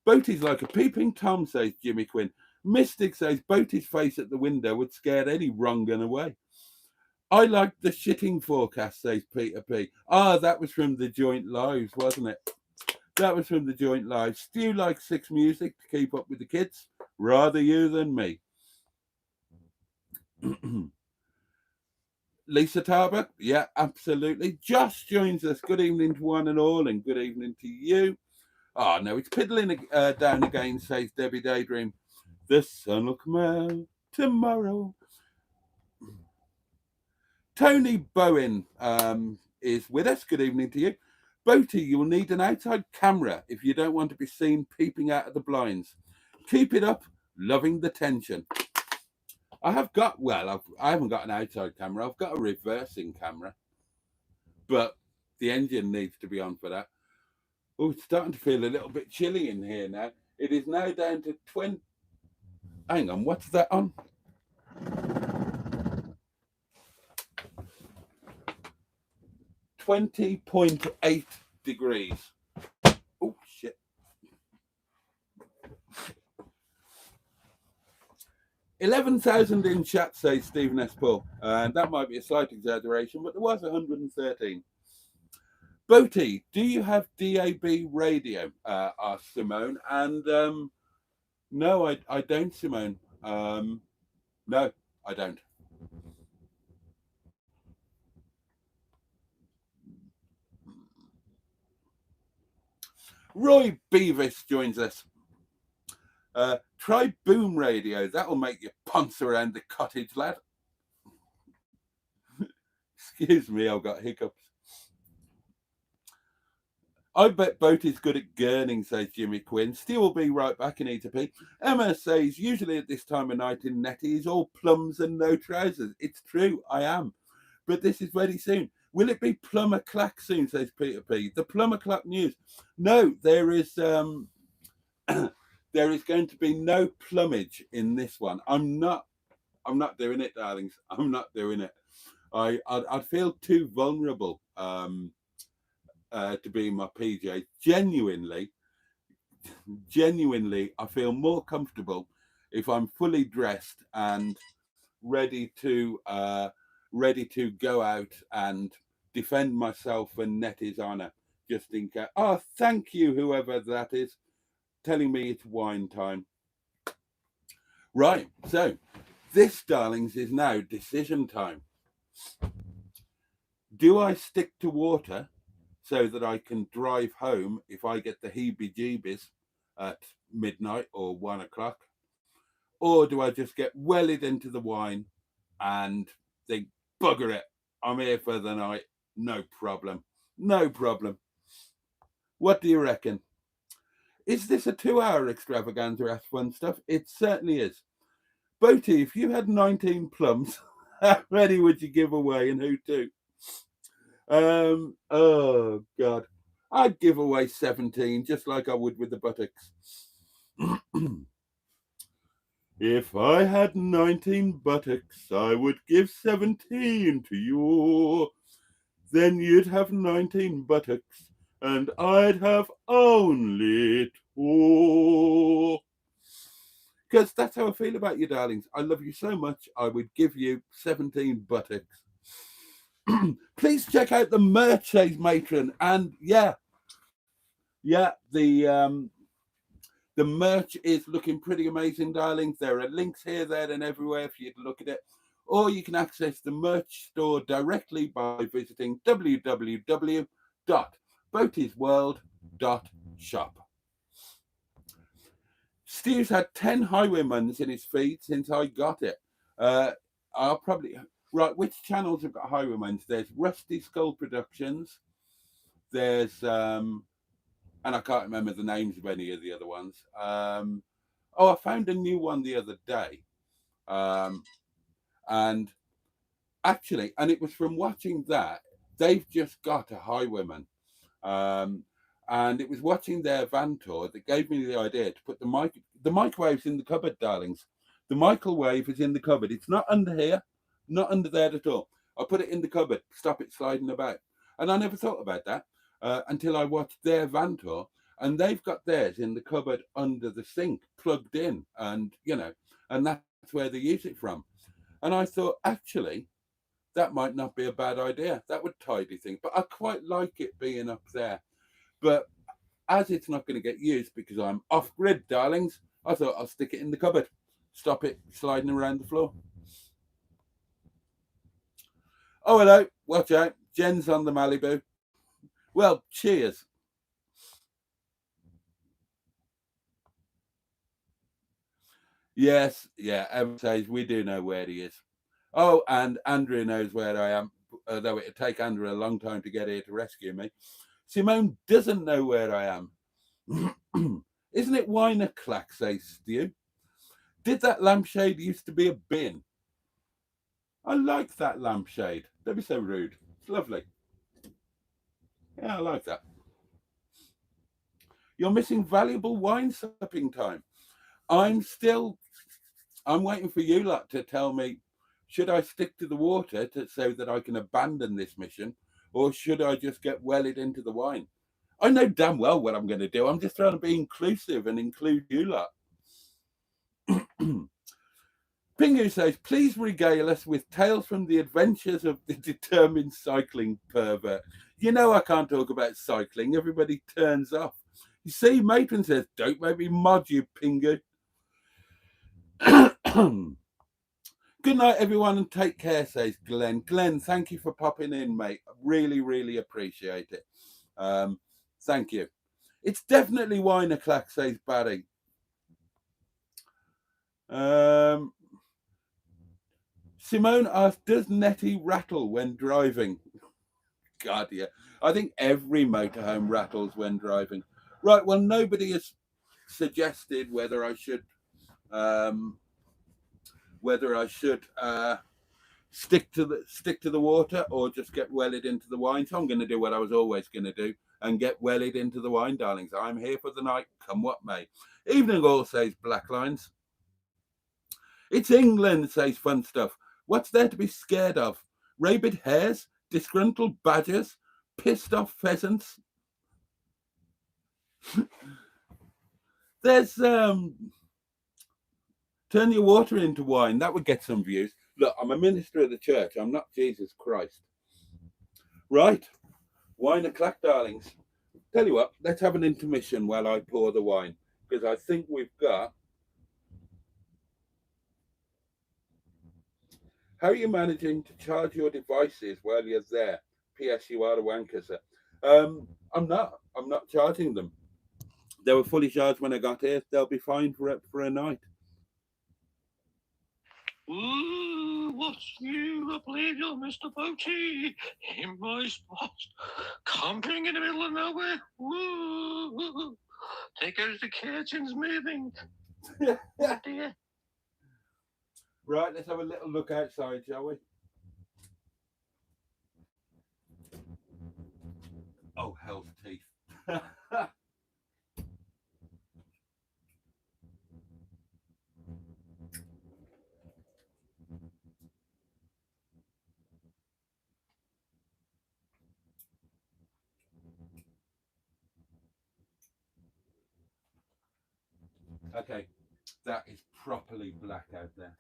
[SPEAKER 1] Boaty's like a peeping Tom, says Jimmy Quinn. Mystic says Boaty's face at the window would scare any wrong gun away. I like the shitting forecast, says Peter P. Ah, that was from the Joint Lives, wasn't it? That was from the Joint Lives. Stu likes 6 music to keep up with the kids. Rather you than me. Lisa Tarbuck, yeah, absolutely. Josh joins us. Good evening to one and all, and good evening to you. Oh, no, it's piddling down again, says Debbie Daydream. The sun will come out tomorrow. Tony Bowen is with us. Good evening to you. Boaty, you will need an outside camera if you don't want to be seen peeping out of the blinds. Keep it up. Loving the tension. I haven't got an outside camera. I've got a reversing camera. But the engine needs to be on for that. Oh, it's starting to feel a little bit chilly in here now. It is now down to 20. Hang on, what's that on? 20.8 degrees. Oh, shit. 11,000 in chat, says Stephen S. Paul. And that might be a slight exaggeration, but there was 113. Boaty, do you have DAB radio? Asked Simone. And no, I don't, Simone. No, I don't. Roy Beavis joins us. Try Boom Radio. That'll make you ponce around the cottage, lad. Excuse me, I've got hiccups. I bet Boaty's good at gurning, says Jimmy Quinn. Steve will be right back in E2P. Emma says, usually at this time of night in Netty is all plums and no trousers. It's true, I am. But this is very soon. Will it be plumber clack soon, says Peter P. The plumber clack news. No, there is there is going to be no plumage in this one. I'm not doing it, darlings. I'm not doing it. I'd feel too vulnerable to be in my PJ. Genuinely, I feel more comfortable if I'm fully dressed and ready to go out and defend myself and Nettie's honour, just in case. Oh, thank you, whoever that is, telling me it's wine time. Right, so this, darlings, is now decision time. Do I stick to water so that I can drive home if I get the heebie-jeebies at midnight or 1 o'clock? Or do I just get wellied into the wine and think, bugger it, I'm here for the night, no problem, no problem. What do you reckon? Is this a 2-hour extravaganza at Fun Stuff? It certainly is. Boaty, if you had 19 plums, how many would you give away and who to? Oh God, I'd give away 17, just like I would with the buttocks. If I had 19 buttocks, I would give 17 to you. Then you'd have 19 buttocks, and I'd have only 2. Because that's how I feel about you, darlings. I love you so much, I would give you 17 buttocks. Please check out the merch, says Matron. And yeah, the merch is looking pretty amazing, darlings. There are links here, there, and everywhere for you to look at it. Or you can access the merch store directly by visiting www.boatysworld.shop. Stu's had 10 highwaymen's in his feed since I got it. I'll probably... Right, which channels have got highwaymen's? There's Rusty Skull Productions. There's... and I can't remember the names of any of the other ones. I found a new one the other day. And actually, and it was from watching that, they've just got a highwayman. And it was watching their van tour that gave me the idea to put the microwave's in the cupboard, darlings. The microwave is in the cupboard. It's not under here, not under there at all. I put it in the cupboard, stop it sliding about. And I never thought about that until I watched their van tour, and they've got theirs in the cupboard under the sink, plugged in, and and that's where they use it from. And I thought, actually, that might not be a bad idea. That would tidy things. But I quite like it being up there. But as it's not going to get used because I'm off grid, darlings, I thought I'll stick it in the cupboard. Stop it sliding around the floor. Oh, hello. Watch out. Jen's on the Malibu. Well, cheers. Yes, yeah, Evan says we do know where he is. Oh, and Andrew knows where I am, although it'd take Andrew a long time to get here to rescue me. Simone doesn't know where I am. Isn't it wine o'clock, says Stu? Did that lampshade used to be a bin? I like that lampshade. Don't be so rude. It's lovely. Yeah, I like that. You're missing valuable wine supping time. I'm waiting for you lot to tell me, should I stick to the water so that I can abandon this mission, or should I just get wellied into the wine? I know damn well what I'm going to do. I'm just trying to be inclusive and include you lot. Pingu says, please regale us with tales from the adventures of the determined cycling pervert. You know I can't talk about cycling. Everybody turns off. You see, Matron says, don't make me mod you, Pingu. Good night, everyone, and take care, says Glenn. Glenn, thank you for popping in, mate. I really, really appreciate it. Thank you. It's definitely wine o'clock, says Barry. Simone asked, does Nettie rattle when driving? God, yeah. I think every motorhome rattles when driving. Right, well, nobody has suggested whether I should stick to the water or just get wellied into the wine. So I'm going to do what I was always going to do and get wellied into the wine, darlings. I'm here for the night, come what may. Evening all, says Black Lines. It's England, says Fun Stuff. What's there to be scared of? Rabid hares, disgruntled badgers, pissed off pheasants. There's turn your water into wine. That would get some views. Look, I'm a minister of the church. I'm not Jesus Christ. Right. Wine o'clock, darlings. Tell you what, let's have an intermission while I pour the wine, because I think we've got... How are you managing to charge your devices while you're there? P.S. You are a wanker, sir. I'm not charging them. They were fully charged when I got here. They'll be fine for a night.
[SPEAKER 3] Ooh, what's new? I believe you're Mr. Boaty in my spot, camping in the middle of nowhere. Ooh, there goes the curtains moving. Oh dear.
[SPEAKER 1] Right, let's have a little look outside, shall we? Oh, hell's teeth. Okay, that is properly black out there.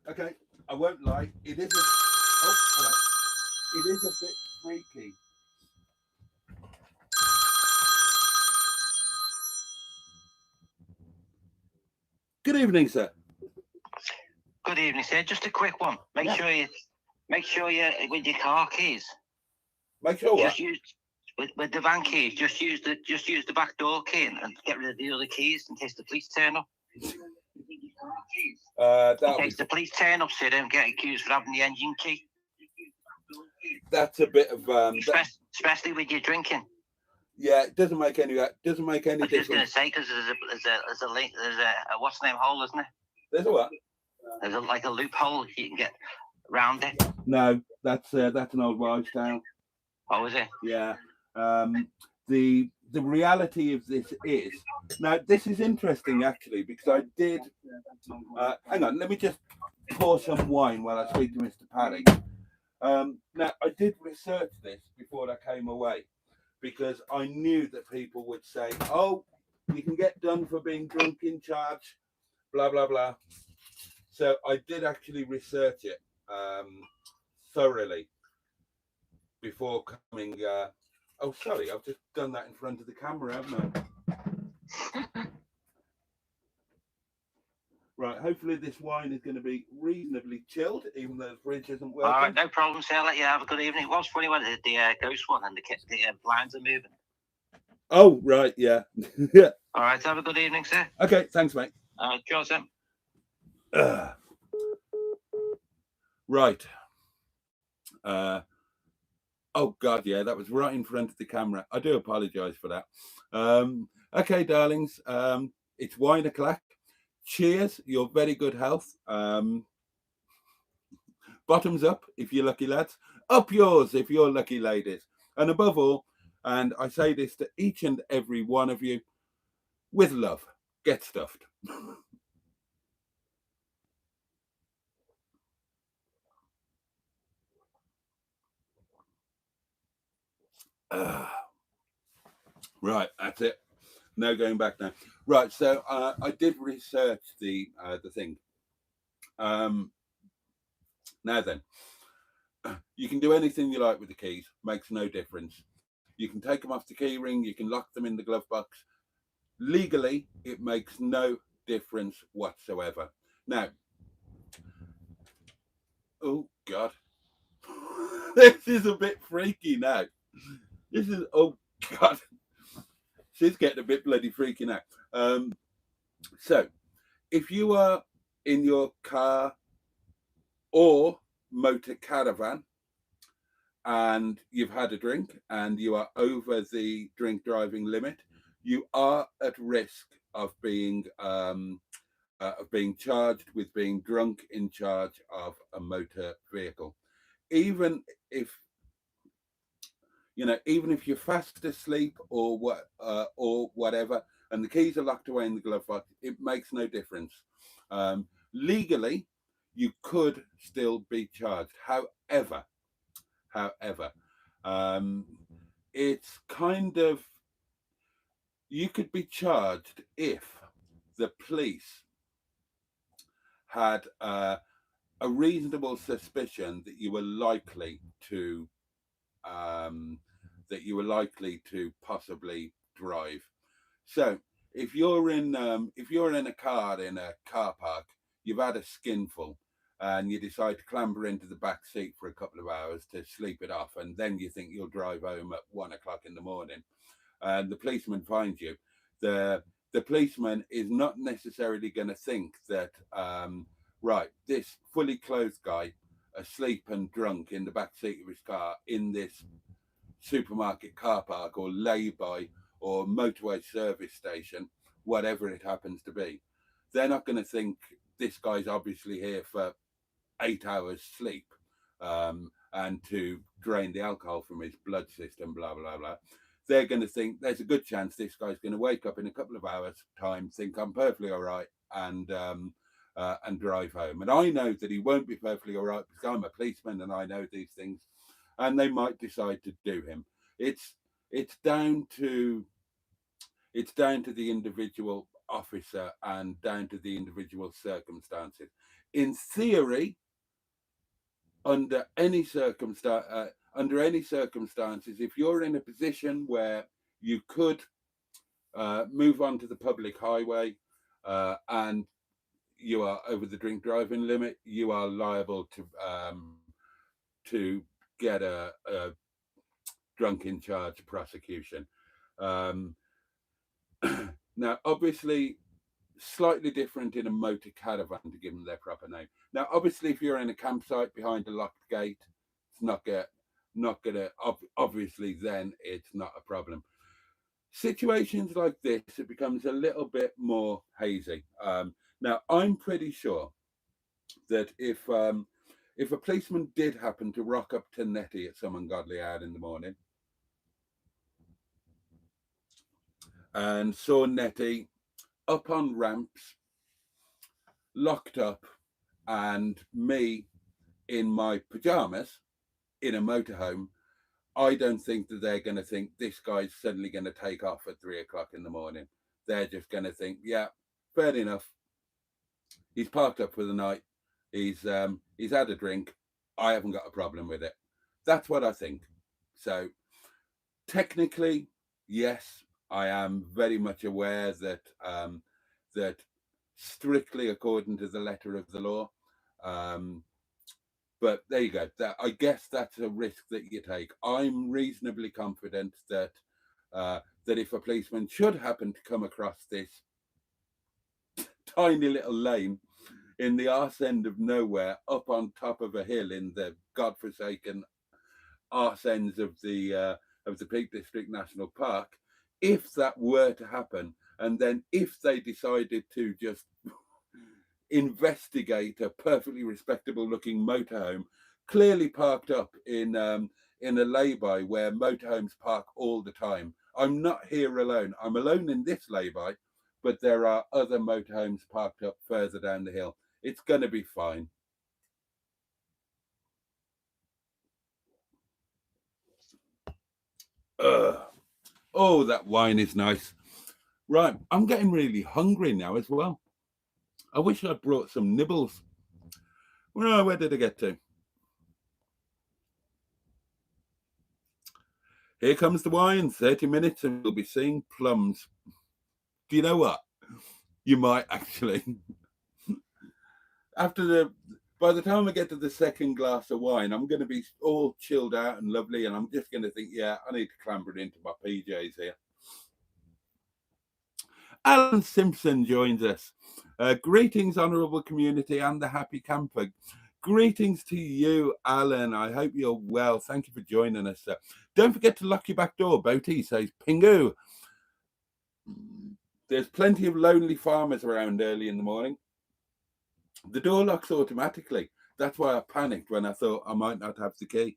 [SPEAKER 1] Okay, I won't lie. It is hello. It is a bit freaky. Good evening, sir.
[SPEAKER 3] Good evening, sir. Just a quick one. Make sure you with your car keys.
[SPEAKER 1] Make sure what?
[SPEAKER 3] Just use with the van keys. Just use the back door key and get rid of the other keys in case the police turn up. In case the police turn up, so they don't get accused for having the engine key.
[SPEAKER 1] That's a bit of
[SPEAKER 3] especially with your drinking.
[SPEAKER 1] Yeah, it doesn't make any difference.
[SPEAKER 3] I was just going to say because there's a what's the name hole, isn't it?
[SPEAKER 1] There's a what?
[SPEAKER 3] There's like a loophole you can get around it.
[SPEAKER 1] No, that's an old wives' tale.
[SPEAKER 3] Oh, is it?
[SPEAKER 1] Yeah. The reality of this is now. This is interesting actually because I did. Hang on, let me just pour some wine while I speak to Mr. Paddy. Now I did research this before I came away because I knew that people would say, "Oh, you can get done for being drunk in charge," blah blah blah. So I did actually research it thoroughly before coming. Oh, sorry, I've just done that in front of the camera, haven't I? Right, hopefully this wine is going to be reasonably chilled, even though the fridge isn't working.
[SPEAKER 3] All right, no problem, sir. I'll let you have a good evening. What's funny when the ghost one and the blinds are moving.
[SPEAKER 1] Oh, right, yeah. Yeah.
[SPEAKER 3] All right, have a good evening, sir.
[SPEAKER 1] Okay, thanks, mate.
[SPEAKER 3] Cheers, sir.
[SPEAKER 1] Right. Oh, God, yeah, that was right in front of the camera. I do apologise for that. Okay, darlings, it's wine o'clock. Cheers, your very good health. Bottoms up if you're lucky, lads. Up yours if you're lucky, ladies. And above all, and I say this to each and every one of you, with love, get stuffed. Right, that's it. No going back now. Right, so I did research the thing. Now then, you can do anything you like with the keys. Makes no difference. You can take them off the key ring. You can lock them in the glove box. Legally, it makes no difference whatsoever. Now, oh God, this is a bit freaky now. This is, oh God, she's getting a bit bloody freaky now. So, if you are in your car or motor caravan and you've had a drink and you are over the drink driving limit, you are at risk of being charged with being drunk in charge of a motor vehicle. Even if even if you're fast asleep or whatever, and the keys are locked away in the glove box, it makes no difference. Legally, you could still be charged. However, it's kind of, you could be charged if the police had a reasonable suspicion that you were likely to possibly drive. So if you're in a car in a car park, you've had a skinful, and you decide to clamber into the back seat for a couple of hours to sleep it off, and then you think you'll drive home at 1 o'clock in the morning, and the policeman finds you, the policeman is not necessarily going to think that right, this fully clothed guy asleep and drunk in the back seat of his car in this supermarket car park or lay-by or motorway service station, whatever it happens to be, they're not going to think this guy's obviously here for 8 hours sleep and to drain the alcohol from his blood system, blah, blah, blah. They're going to think there's a good chance this guy's going to wake up in a couple of hours' time, think I'm perfectly all right, and drive home. And I know that he won't be perfectly all right because I'm a policeman and I know these things, and they might decide to do him. It's down to the individual officer and down to the individual circumstances. In theory, under any circumstances, if you're in a position where you could move on to the public highway and you are over the drink driving limit, you are liable to get a drunk in charge prosecution. Now, obviously, slightly different in a motor caravan, to give them their proper name. Now, obviously, if you're in a campsite behind a locked gate, it's not gonna obviously then it's not a problem. Situations like this, it becomes a little bit more hazy. Now, I'm pretty sure that if a policeman did happen to rock up to Nettie at some ungodly hour in the morning and saw Nettie up on ramps, locked up, and me in my pajamas in a motorhome, I don't think that they're going to think this guy's suddenly going to take off at 3 o'clock in the morning. They're just going to think, yeah, fair enough. He's parked up for the night. He's had a drink. I haven't got a problem with it. That's what I think. So technically, yes, I am very much aware that that strictly according to the letter of the law. But there you go. I guess that's a risk that you take. I'm reasonably confident that that if a policeman should happen to come across this tiny little lane in the arse end of nowhere, up on top of a hill in the godforsaken arse ends of the Peak District National Park, if that were to happen, and then if they decided to just investigate a perfectly respectable looking motorhome clearly parked up in a lay-by where motorhomes park all the time. I'm not here alone. I'm alone in this lay-by, but there are other motorhomes parked up further down the hill. It's going to be fine. Oh, that wine is nice. Right, I'm getting really hungry now as well. I wish I'd brought some nibbles. Well, where did I get to? Here comes the wine, 30 minutes and we'll be seeing plums. Do you know what? You might actually. By the time I get to the second glass of wine, I'm going to be all chilled out and lovely, and I'm just going to think, yeah, I need to clamber into my PJs here. Alan Simpson joins us. Greetings, honourable community and the happy camper. Greetings to you, Alan. I hope you're well. Thank you for joining us, sir. Don't forget to lock your back door, Boaty, says Pingu. There's plenty of lonely farmers around early in the morning. The door locks automatically. That's why I panicked when I thought I might not have the key.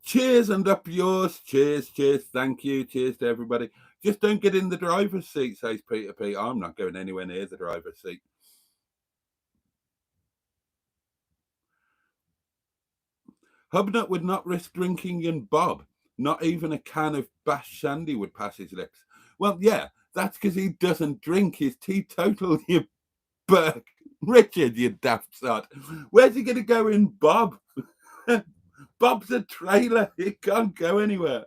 [SPEAKER 1] Cheers and up yours. Cheers, cheers. Thank you. Cheers to everybody. Just don't get in the driver's seat, says Peter P. I'm not going anywhere near the driver's seat. Hubnut would not risk drinking in Bob. Not even a can of Bash Shandy would pass his lips. Well, yeah, that's because he doesn't drink. He's teetotal, you Burke. Richard, you daft sod. Where's he going to go in Bob? Bob's a trailer. He can't go anywhere.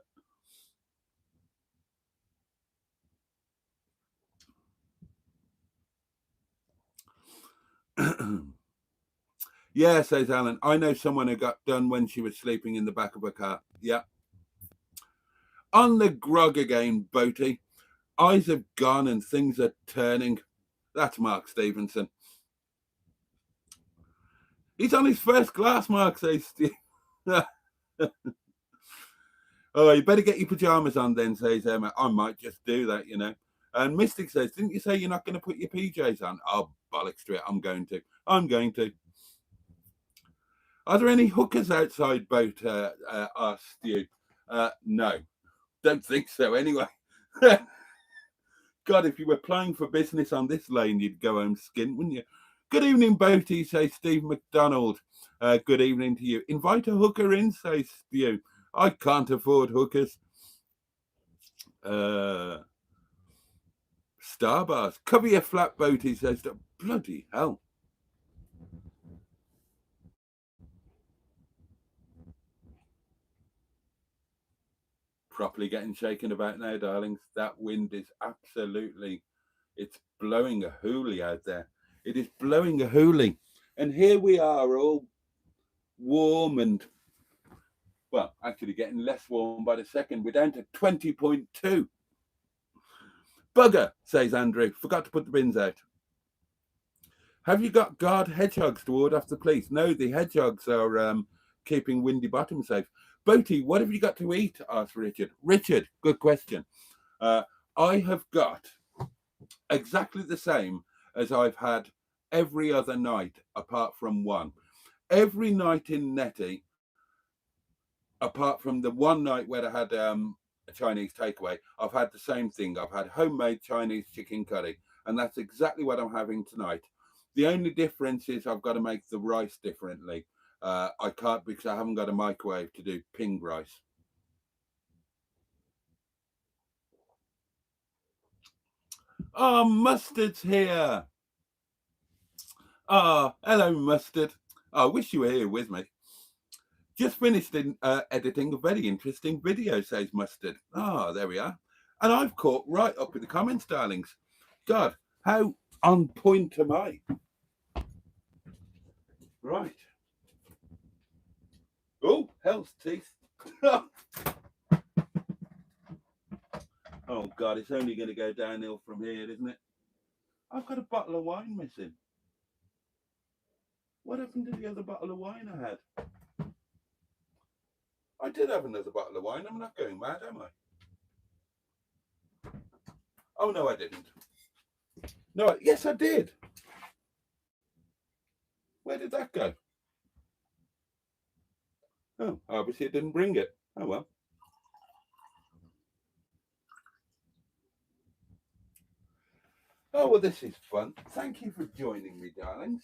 [SPEAKER 1] Yeah, says Alan. I know someone who got done when she was sleeping in the back of a car. Yeah. On the grog again, Boaty. Eyes have gone and things are turning. That's Mark Stevenson. He's on his first class, Mark, says Steve. Oh, you better get your pajamas on then, says Emma. I might just do that, you know. And Mystic says, didn't you say you're not going to put your PJs on? Oh, bollocks to it. I'm going to. Are there any hookers outside Boat? Asked Stu. No, don't think so anyway. God, if you were applying for business on this lane, you'd go home skint, wouldn't you? Good evening, Boaty, says Steve McDonald. Good evening to you. Invite a hooker in, says Stu. I can't afford hookers. Starbars. Cover your flat, Boaty, says that. Bloody hell. Properly getting shaken about now, darlings. That wind is absolutely, it's blowing a hoolie out there. It is blowing a hoolie. And here we are all warm and, well, actually getting less warm by the second. We're down to 20.2. Bugger, says Andrew. Forgot to put the bins out. Have you got guard hedgehogs to ward off the police? No, the hedgehogs are keeping Windy Bottom safe. Boaty, what have you got to eat? Asked Richard. Richard, good question. I have got exactly the same as I've had every other night apart from one. Every night in Nettie, apart from the one night where I had a Chinese takeaway, I've had the same thing. I've had homemade Chinese chicken curry, and that's exactly what I'm having tonight. The only difference is I've got to make the rice differently. I can't because I haven't got a microwave to do ping rice. Oh, Mustard's here. Oh, hello, Mustard. I wish you were here with me. Just finished editing a very interesting video, says Mustard. Ah, there we are. And I've caught right up with the comments, darlings. God, how on point am I? Right. Oh, hell's teeth. Oh, God, it's only going to go downhill from here, isn't it? I've got a bottle of wine missing. What happened to the other bottle of wine I had? I did have another bottle of wine. I'm not going mad, am I? Oh, no, I didn't. No, yes, I did. Where did that go? Oh, obviously it didn't bring it. Oh, well. Oh, well, this is fun. Thank you for joining me, darlings.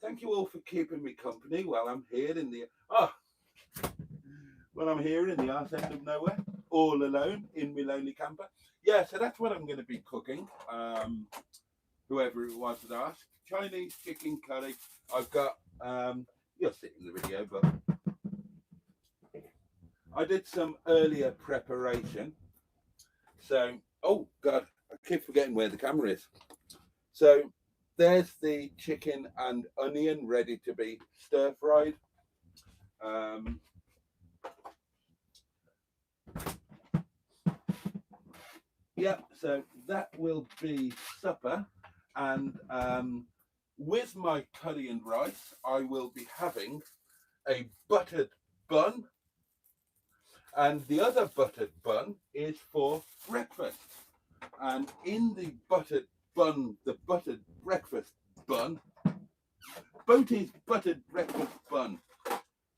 [SPEAKER 1] Thank you all for keeping me company while I'm here in the... When I'm here in the arse end of nowhere, all alone in my lonely camper. Yeah, so that's what I'm going to be cooking. Whoever it was that asked. Chinese chicken curry. I've got, you'll see it in the video, but I did some earlier preparation. So, oh God, I keep forgetting where the camera is. So there's the chicken and onion ready to be stir fried. Yeah, so that will be supper. And with my curry and rice, I will be having a buttered bun. And the other buttered bun is for breakfast. And in the buttered bun, the buttered breakfast bun, Boaty's buttered breakfast bun,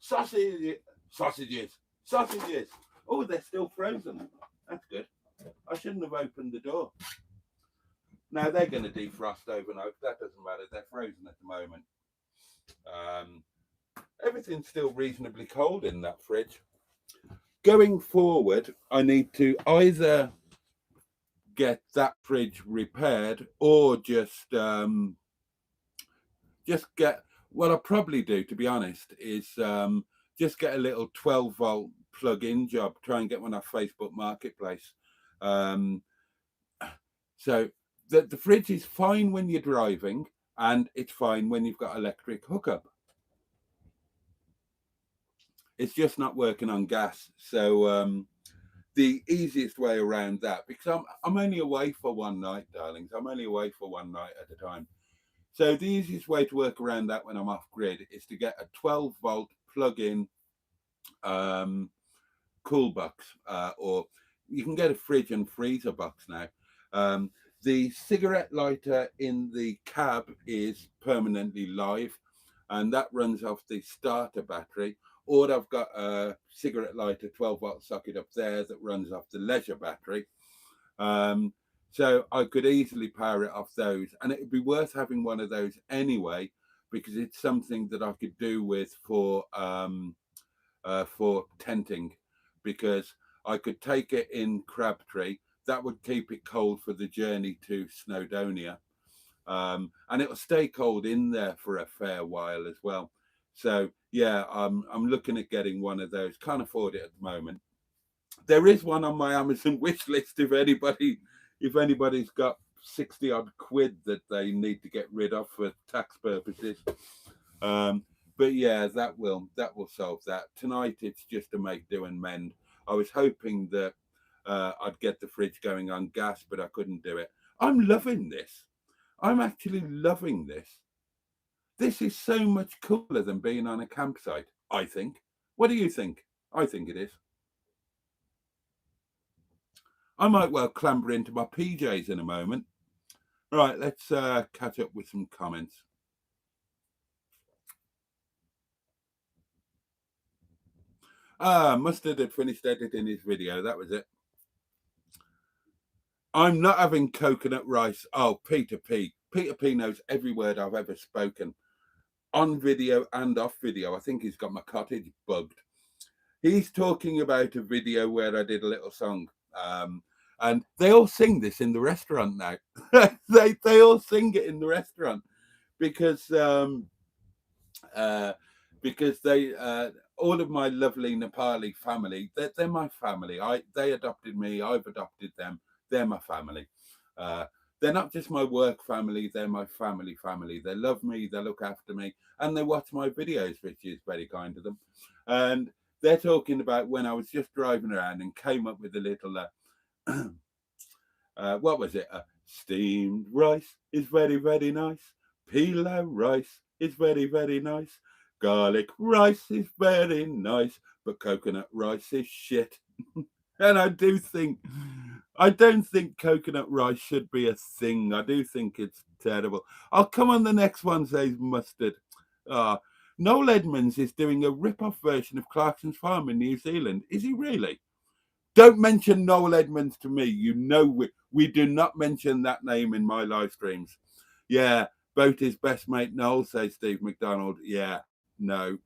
[SPEAKER 1] sausage, Sausages. Sausages. Oh, they're still frozen. That's good. I shouldn't have opened the door. Now they're going to defrost overnight. That doesn't matter. They're frozen at the moment. Everything's still reasonably cold in that fridge. Going forward, I need to either get that fridge repaired or just get, what I'll probably do, to be honest, is just get a little 12-volt plug-in job, try and get one off Facebook Marketplace. So the fridge is fine when you're driving, and it's fine when you've got electric hookup. It's just not working on gas. So the easiest way around that, because I'm only away for one night, darlings. I'm only away for one night at a time. So the easiest way to work around that when I'm off grid is to get a 12-volt plug-in cool box, or you can get a fridge and freezer box now. The cigarette lighter in the cab is permanently live, and that runs off the starter battery. Or I've got a cigarette lighter 12-volt socket up there that runs off the leisure battery. So I could easily power it off those, and it would be worth having one of those anyway, because it's something that I could do with for tenting, because I could take it in Crabtree. That would keep it cold for the journey to Snowdonia, and it will stay cold in there for a fair while as well. So yeah, I'm looking at getting one of those. Can't afford it at the moment. There is one on my Amazon wish list if anybody's got 60 odd quid that they need to get rid of for tax purposes. But yeah, that will solve that. Tonight it's just to make do and mend. I was hoping that I'd get the fridge going on gas, but I couldn't do it. I'm loving this. I'm actually loving this. This is so much cooler than being on a campsite, I think. What do you think? I think it is. I might well clamber into my PJs in a moment. Right, let's catch up with some comments. Mustard had finished editing his video. That was it. I'm not having coconut rice. Oh, Peter P. Peter P knows every word I've ever spoken, on video and off video. I think he's got my cottage bugged. He's talking about a video where I did a little song. And they all sing this in the restaurant now. they all sing it in the restaurant because they all of my lovely Nepali family, they're my family. They adopted me. I've adopted them. They're my family. They're not just my work family. They're my family. They love me. They look after me, and they watch my videos, which is very kind of them. And they're talking about when I was just driving around and came up with a little. What was it? Steamed rice is very, very nice. Pilau rice is very, very nice. Garlic rice is very nice, but coconut rice is shit. And I don't think coconut rice should be a thing. I do think it's terrible. I'll come on the next one, says Mustard. Noel Edmonds is doing a rip-off version of Clarkson's Farm in New Zealand. Is he really? Don't mention Noel Edmonds to me. You know we do not mention that name in my live streams. Yeah, Boaty's best mate Noel, says Steve McDonald. Yeah, no.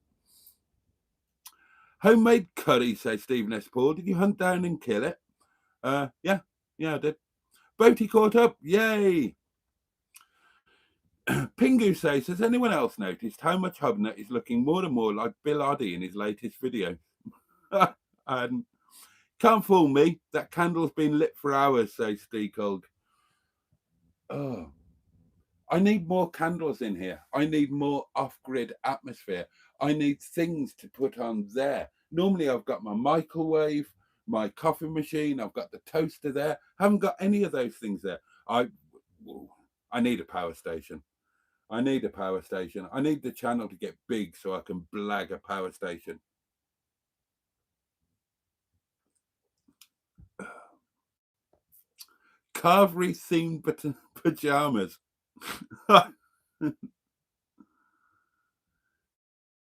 [SPEAKER 1] Homemade curry, says Stephen S. Paul. Did you hunt down and kill it? Yeah, I did. Boaty caught up. Yay. Pingu says, has anyone else noticed how much Hubner is looking more and more like Bill Oddie in his latest video? And can't fool me. That candle's been lit for hours, says Steve Cold. Oh, I need more candles in here. I need more off-grid atmosphere. I need things to put on there. Normally I've got my microwave, my coffee machine, I've got the toaster there. I haven't got any of those things there. I need a power station. I need the channel to get big so I can blag a power station. Carvery themed pajamas.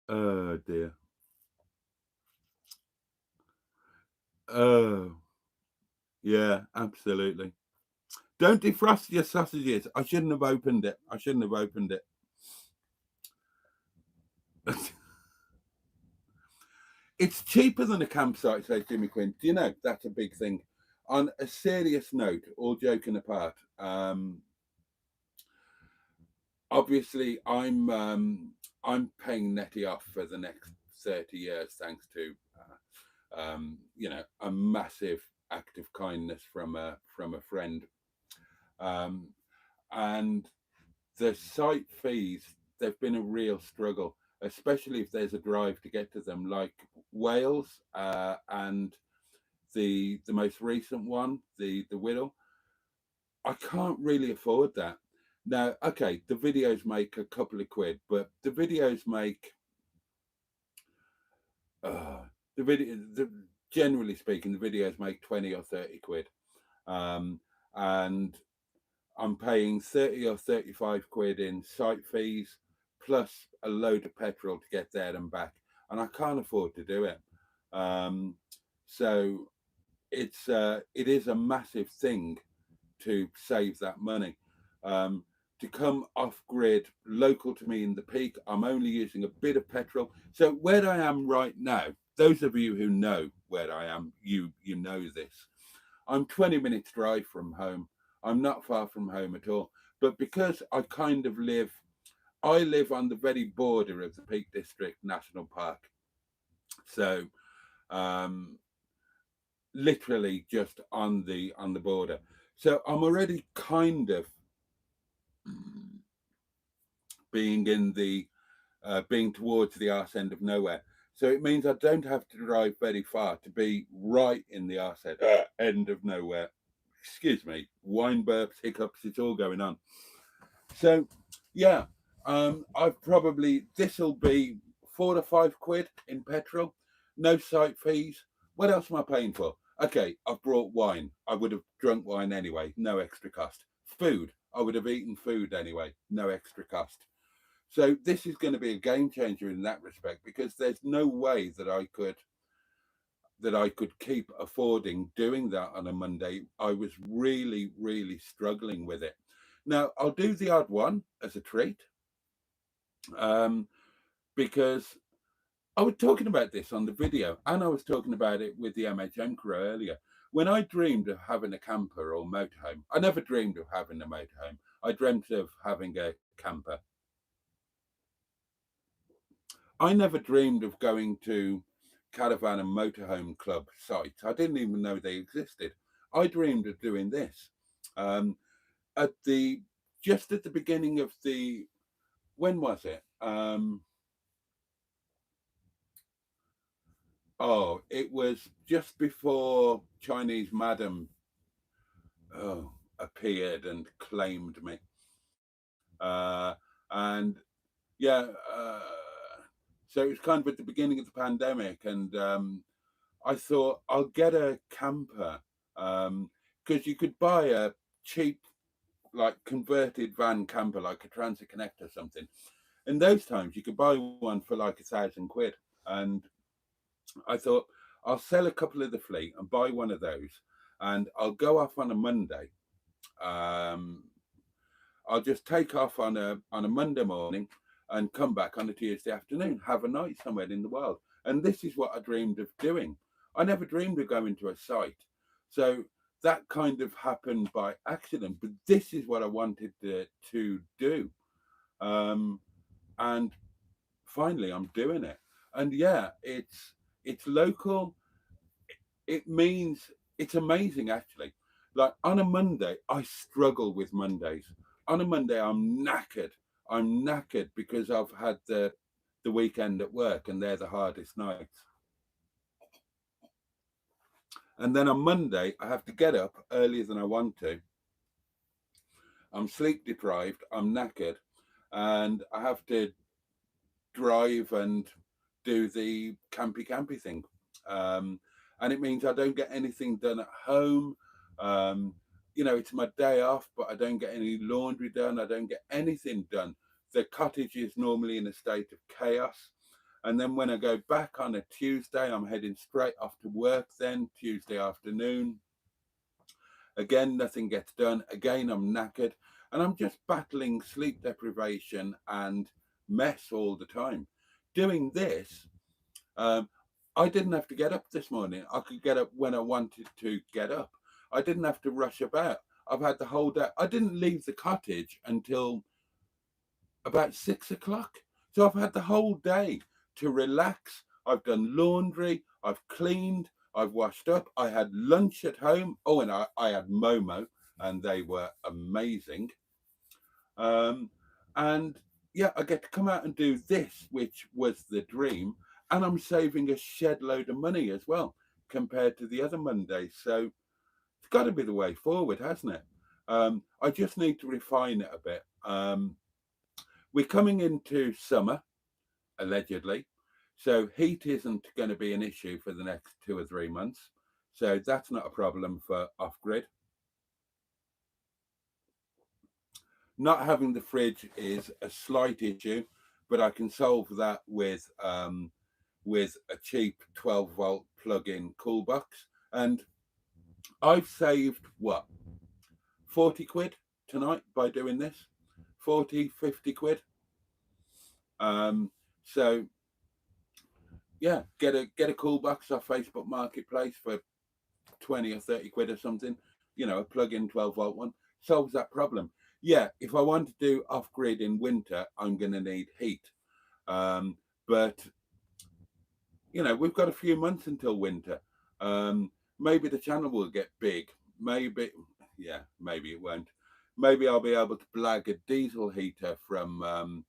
[SPEAKER 1] Oh dear. Oh, yeah, absolutely. Don't defrost your sausages. I shouldn't have opened it. I shouldn't have opened it. It's cheaper than a campsite, says Jimmy Quinn. Do you know that's a big thing? On a serious note, all joking apart, obviously I'm paying Netty off for the next 30 years, thanks to a massive act of kindness from a friend, um, and the site fees, they've been a real struggle, especially if there's a drive to get to them, like Wales, and the most recent one, the Whittle. I can't really afford that. Now, okay, the videos make a couple of quid, but the videos make uh, generally speaking, the videos make 20 or 30 quid, um, and I'm paying 30 or 35 quid in site fees plus a load of petrol to get there and back, and I can't afford to do it. Um, so it is a massive thing to save that money. Um, to come off grid, local to me in the peak, I'm only using a bit of petrol. So where I am right now, those of you who know where I am, you know this. I'm 20 minutes drive from home. I'm not far from home at all. But because I kind of I live on the very border of the Peak District National Park. So um, literally just on the border. So I'm already kind of being in the being towards the arse end of nowhere. So it means I don't have to drive very far to be right in the arse end of nowhere. Excuse me, wine burps, hiccups, it's all going on. So yeah, I've probably, this'll be 4 to 5 quid in petrol, no site fees. What else am I paying for? Okay, I've brought wine. I would have drunk wine anyway, no extra cost. Food, I would have eaten food anyway, no extra cost. So this is going to be a game changer in that respect, because there's no way that I could keep affording doing that on a Monday. I was really, really struggling with it. Now I'll do the odd one as a treat, um, because I was talking about this on the video, and I was talking about it with the MHM crew earlier. When I dreamed of having a camper or motorhome, I never dreamed of having a motorhome. I dreamt of having a camper. I never dreamed of going to caravan and motorhome club sites. I didn't even know they existed. I dreamed of doing this. Um, at the just at the beginning of the, when was it? Oh, it was just before Chinese Madam appeared and claimed me. Uh, and yeah, so it was kind of at the beginning of the pandemic, and I thought I'll get a camper, because you could buy a cheap, like converted van camper, like a Transit Connect or something. In those times, you could buy one for like 1,000 quid, and I thought I'll sell a couple of the fleet and buy one of those, and I'll go off on a Monday. Um, I'll just take off on a Monday morning and come back on a Tuesday afternoon, have a night somewhere in the world. And this is what I dreamed of doing. I never dreamed of going to a site. So that kind of happened by accident, but this is what I wanted to do. Um, and finally I'm doing it. And yeah, it's local. It means it's amazing actually. Like on a Monday, I struggle with Mondays. On a Monday, I'm knackered. I'm knackered because I've had the weekend at work, and they're the hardest nights. And then on Monday, I have to get up earlier than I want to. I'm sleep deprived. I'm knackered, and I have to drive and do the campy thing. Um, and it means I don't get anything done at home. Um, it's my day off, but I don't get any laundry done. I don't get anything done. The cottage is normally in a state of chaos. And then when I go back on a Tuesday, I'm heading straight off to work then, Tuesday afternoon. Again, nothing gets done. Again, I'm knackered. And I'm just battling sleep deprivation and mess all the time. Doing this, I didn't have to get up this morning. I could get up when I wanted to get up. I didn't have to rush about. I've had the whole day. I didn't leave the cottage until about 6 o'clock. So I've had the whole day to relax. I've done laundry. I've cleaned. I've washed up. I had lunch at home. Oh, and I had Momo, and they were amazing. And yeah, I get to come out and do this, which was the dream. And I'm saving a shed load of money as well compared to the other Mondays. So it's got to be the way forward, hasn't it? I just need to refine it a bit. We're coming into summer, allegedly. So heat isn't going to be an issue for the next 2 or 3 months. So that's not a problem for off-grid. Not having the fridge is a slight issue, but I can solve that with a cheap 12-volt plug-in cool box. And I've saved, what, 40 quid tonight by doing this? 40, 50 quid. So yeah, get a cool box off Facebook Marketplace for 20 or 30 quid or something. You know, a plug-in 12-volt one solves that problem. Yeah, if I want to do off-grid in winter, I'm going to need heat. But you know, we've got a few months until winter. Maybe the channel will get big. Maybe, yeah, maybe it won't. Maybe I'll be able to blag a diesel heater from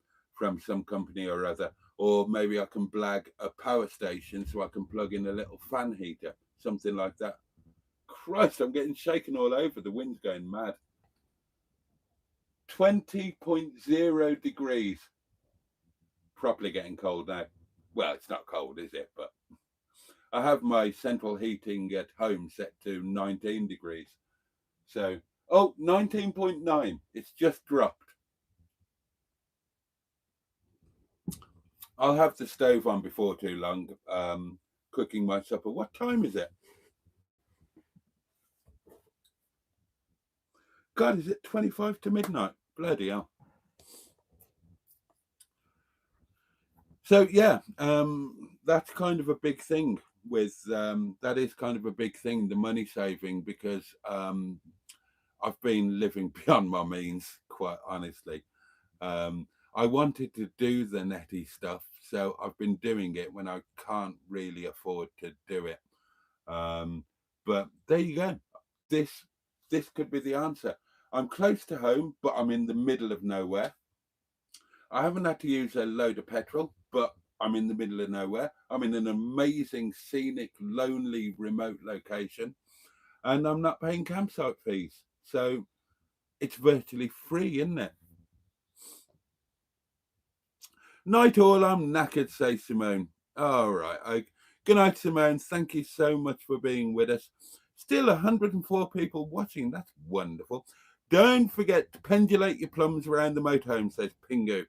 [SPEAKER 1] some company or other, or maybe I can blag a power station so I can plug in a little fan heater, something like that. Christ, I'm getting shaken all over. The wind's going mad. 20.0 degrees. Properly getting cold now. Well, it's not cold, is it? But I have my central heating at home set to 19 degrees. So, oh, 19.9. It's just dropped. I'll have the stove on before too long, cooking my supper. What time is it? God, is it 25 to midnight? Bloody hell. So, yeah, that's kind of a big thing with, that is kind of a big thing, the money saving, because I've been living beyond my means, quite honestly. I wanted to do the netty stuff, so I've been doing it when I can't really afford to do it. But there you go. This could be the answer. I'm close to home, but I'm in the middle of nowhere. I haven't had to use a load of petrol, but I'm in the middle of nowhere. I'm in an amazing, scenic, lonely, remote location, and I'm not paying campsite fees. So it's virtually free, isn't it? Night all, I'm knackered, says Simone. All right. Good night, Simone. Thank you so much for being with us. Still 104 people watching. That's wonderful. Don't forget to pendulate your plums around the motorhome, says Pingu.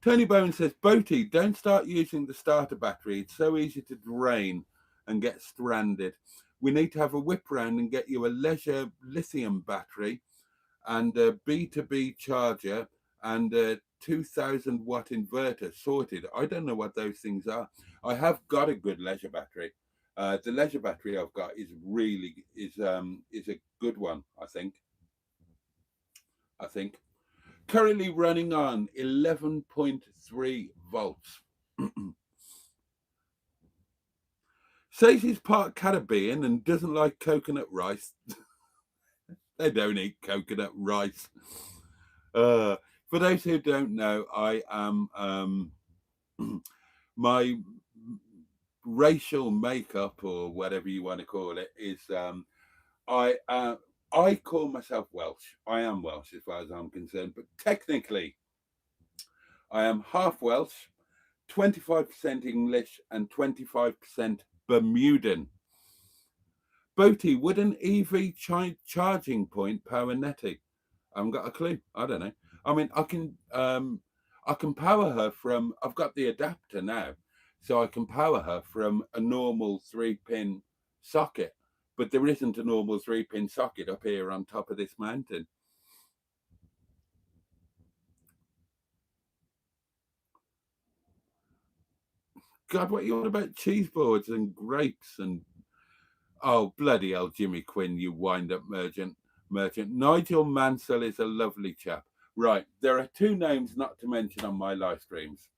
[SPEAKER 1] Tony Bowen says, Boaty, don't start using the starter battery. It's so easy to drain and get stranded. We need to have a whip round and get you a leisure lithium battery and a B2B charger and a 2000 watt inverter sorted. I don't know what those things are. I have got a good leisure battery. The leisure battery I've got is a good one, I think. Currently running on 11.3 volts. Says he's part Caribbean and doesn't like coconut rice. They don't eat coconut rice. For those who don't know, I am my racial makeup, or whatever you want to call it, is I call myself Welsh. I am Welsh as far as I'm concerned, but technically I am half Welsh, 25% English and 25% Bermudan. Boaty, would an EV charging point power netty? I haven't got a clue. I don't know. I mean, I I can power her from, I've got the adapter now, so I can power her from a normal 3-pin socket, but there isn't a normal 3-pin socket up here on top of this mountain. God, what you on about cheese boards and grapes and oh bloody hell, Jimmy Quinn, you wind-up merchant. Nigel Mansell is a lovely chap. Right, there are 2 names not to mention on my live streams: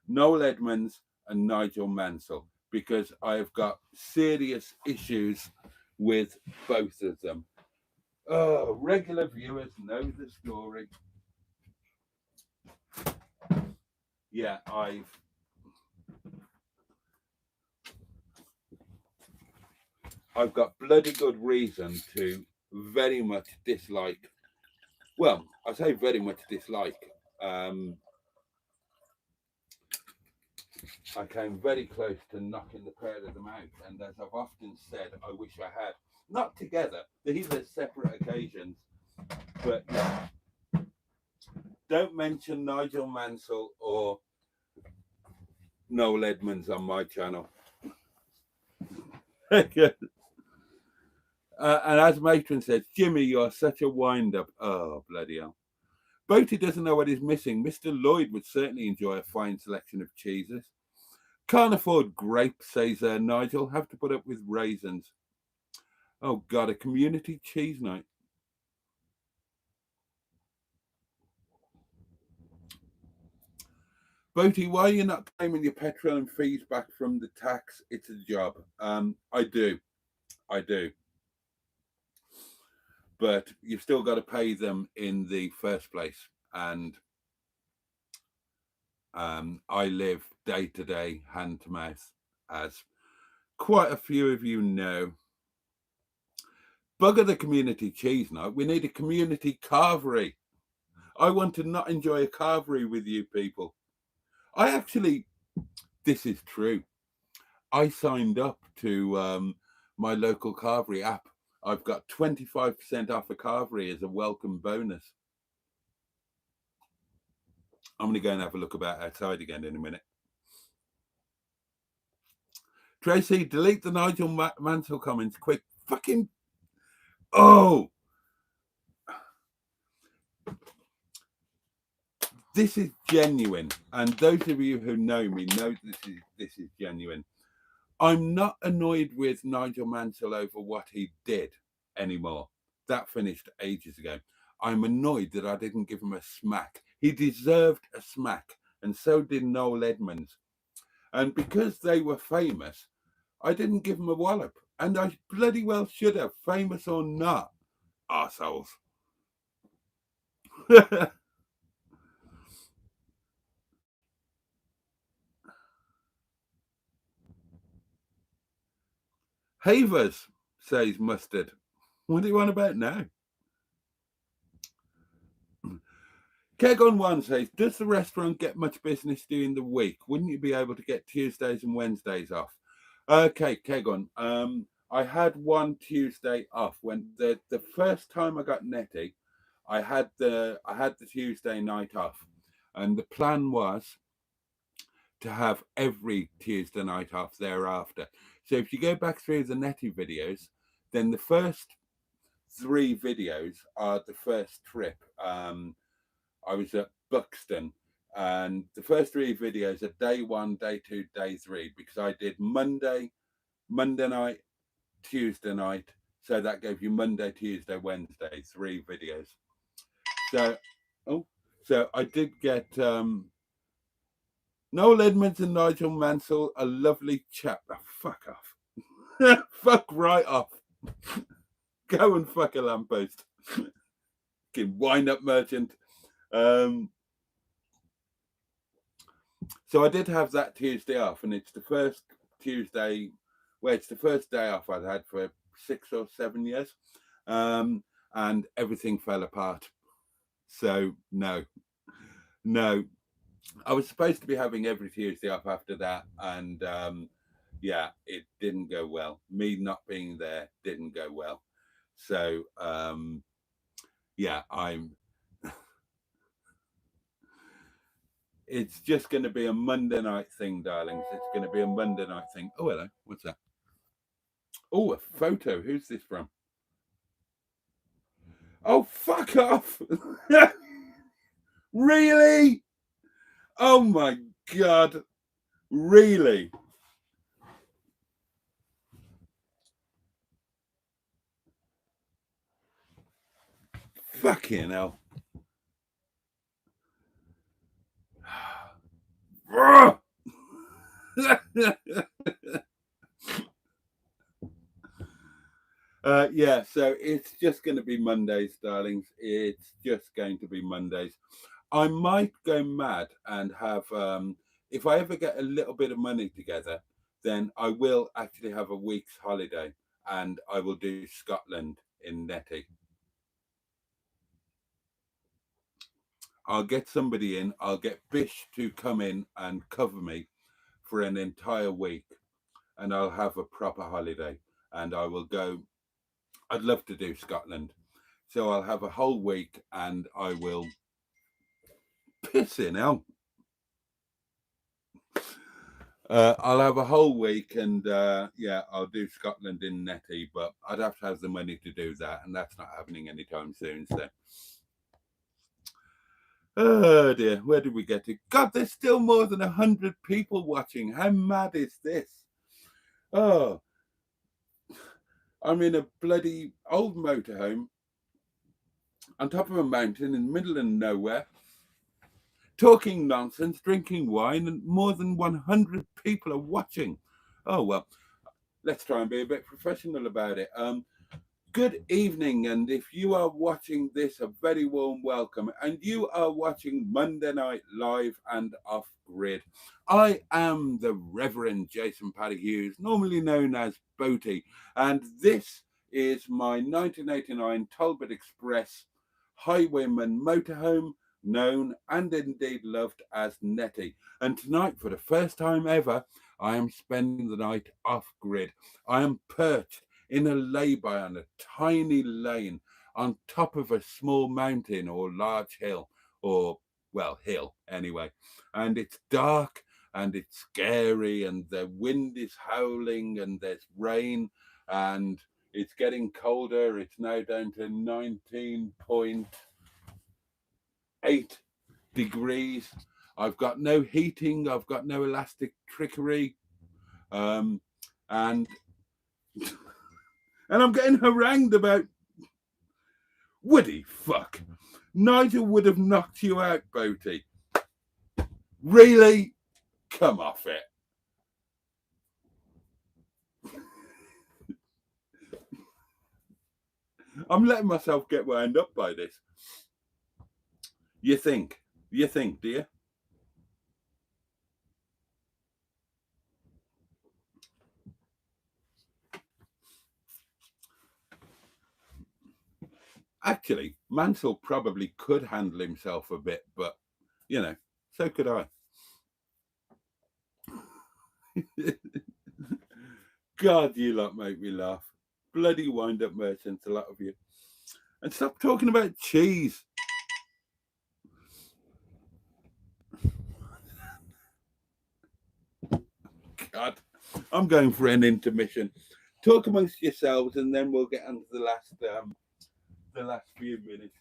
[SPEAKER 1] Noel Edmonds and Nigel Mansell, because I have got serious issues with both of them. Oh, regular viewers know the story. Yeah, I've got bloody good reason to very much dislike. Well, I say very much dislike. I came very close to knocking the pair of them out, and as I've often said, I wish I had. Not together; these are separate occasions. But yeah, don't mention Nigel Mansell or Noel Edmonds on my channel. And as Matron says, Jimmy, you're such a wind-up. Oh, bloody hell. Boaty doesn't know what he's missing. Mr. Lloyd would certainly enjoy a fine selection of cheeses. Can't afford grapes, says Nigel. Have to put up with raisins. Oh, God, a community cheese night. Boaty, why are you not claiming your petrol and fees back from the tax? It's a job. I do. But you've still got to pay them in the first place. And I live day to day, hand to mouth, as quite a few of you know. Bugger the community cheese night. We need a community carvery. I want to not enjoy a carvery with you people. I actually, this is true. I signed up to my local carvery app. I've got 25% off a carvery as a welcome bonus. I'm going to go and have a look about outside again in a minute. Tracy, delete the Nigel Mansell comments quick. Fucking, oh. This is genuine. And those of you who know me know this is genuine. I'm not annoyed with Nigel Mansell over what he did anymore. That finished ages ago. I'm annoyed that I didn't give him a smack. He deserved a smack, and so did Noel Edmonds. And because they were famous, I didn't give him a wallop. And I bloody well should have, famous or not. Arseholes. Havers, says Mustard. What do you want about now? Keg on One says, does the restaurant get much business during the week? Wouldn't you be able to get Tuesdays and Wednesdays off? Okay, Keg on. I had one Tuesday off when the first time I got Netty. I had the Tuesday night off, and the plan was to have every Tuesday night off thereafter. So if you go back through the Netty videos, then the first 3 videos are the first trip. I was at Buxton, and the first 3 videos are day 1, day 2, day 3, because I did Monday night, Tuesday night. So that gave you Monday, Tuesday, Wednesday, 3 videos. So I did get Noel Edmonds and Nigel Mansell, a lovely chap. Oh, fuck off. Fuck right off. Go and fuck a lamppost. Wind up merchant. So I did have that Tuesday off, and it's the first Tuesday, well, it's the first day off I'd had for 6 or 7 years, and everything fell apart. So no, I was supposed to be having every Tuesday off after that, and yeah, it didn't go well. Me not being there didn't go well. So yeah, I'm It's just going to be a Monday night thing, darlings. It's going to be a Monday night thing. Oh, hello. What's that? Oh, a photo. Who's this from? Oh, fuck off. Really? Oh, my God. Really? Fucking hell. Yeah, so it's just going to be Mondays, darlings. It's just going to be Mondays. I might go mad and have, if I ever get a little bit of money together, then I will actually have a week's holiday and I will do Scotland in Netty. I'll get somebody in, I'll get Bish to come in and cover me for an entire week and I'll have a proper holiday and I will go. I'd love to do Scotland. So I'll have a whole week and I will pissing out. I'll have a whole week and yeah, I'll do Scotland in Netty, but I'd have to have the money to do that, and that's not happening anytime soon. So, oh dear, where did we get to? God, there's still more than 100 people watching. How mad is this? Oh, I'm in a bloody old motorhome on top of a mountain in the middle of nowhere, talking nonsense, drinking wine, and more than 100 people are watching. Oh well, let's try and be a bit professional about it. Good evening, and if you are watching this, a very warm welcome. And you are watching Monday Night Live and Off Grid. I am the Reverend Jason Paddy Hughes, normally known as Boaty, and this is my 1989 Talbot Express Highwayman motorhome, known and indeed loved as Netty. And tonight, for the first time ever, I am spending the night off grid. I am perched in a lay-by on a tiny lane on top of a small mountain or large hill, or, well, hill anyway. And it's dark and it's scary and the wind is howling and there's rain and it's getting colder. It's now down to 19.8 degrees. I've got no heating. I've got no elastic trickery. And and I'm getting harangued about, Woody, fuck. Nigel would have knocked you out, Boaty. Really? Come off it. I'm letting myself get wound up by this. You think, do you? Actually, Mansell probably could handle himself a bit, but, you know, so could I. God, you lot make me laugh. Bloody wind-up merchants, a lot of you. And stop talking about cheese. God, I'm going for an intermission. Talk amongst yourselves, and then we'll get on to the last few minutes.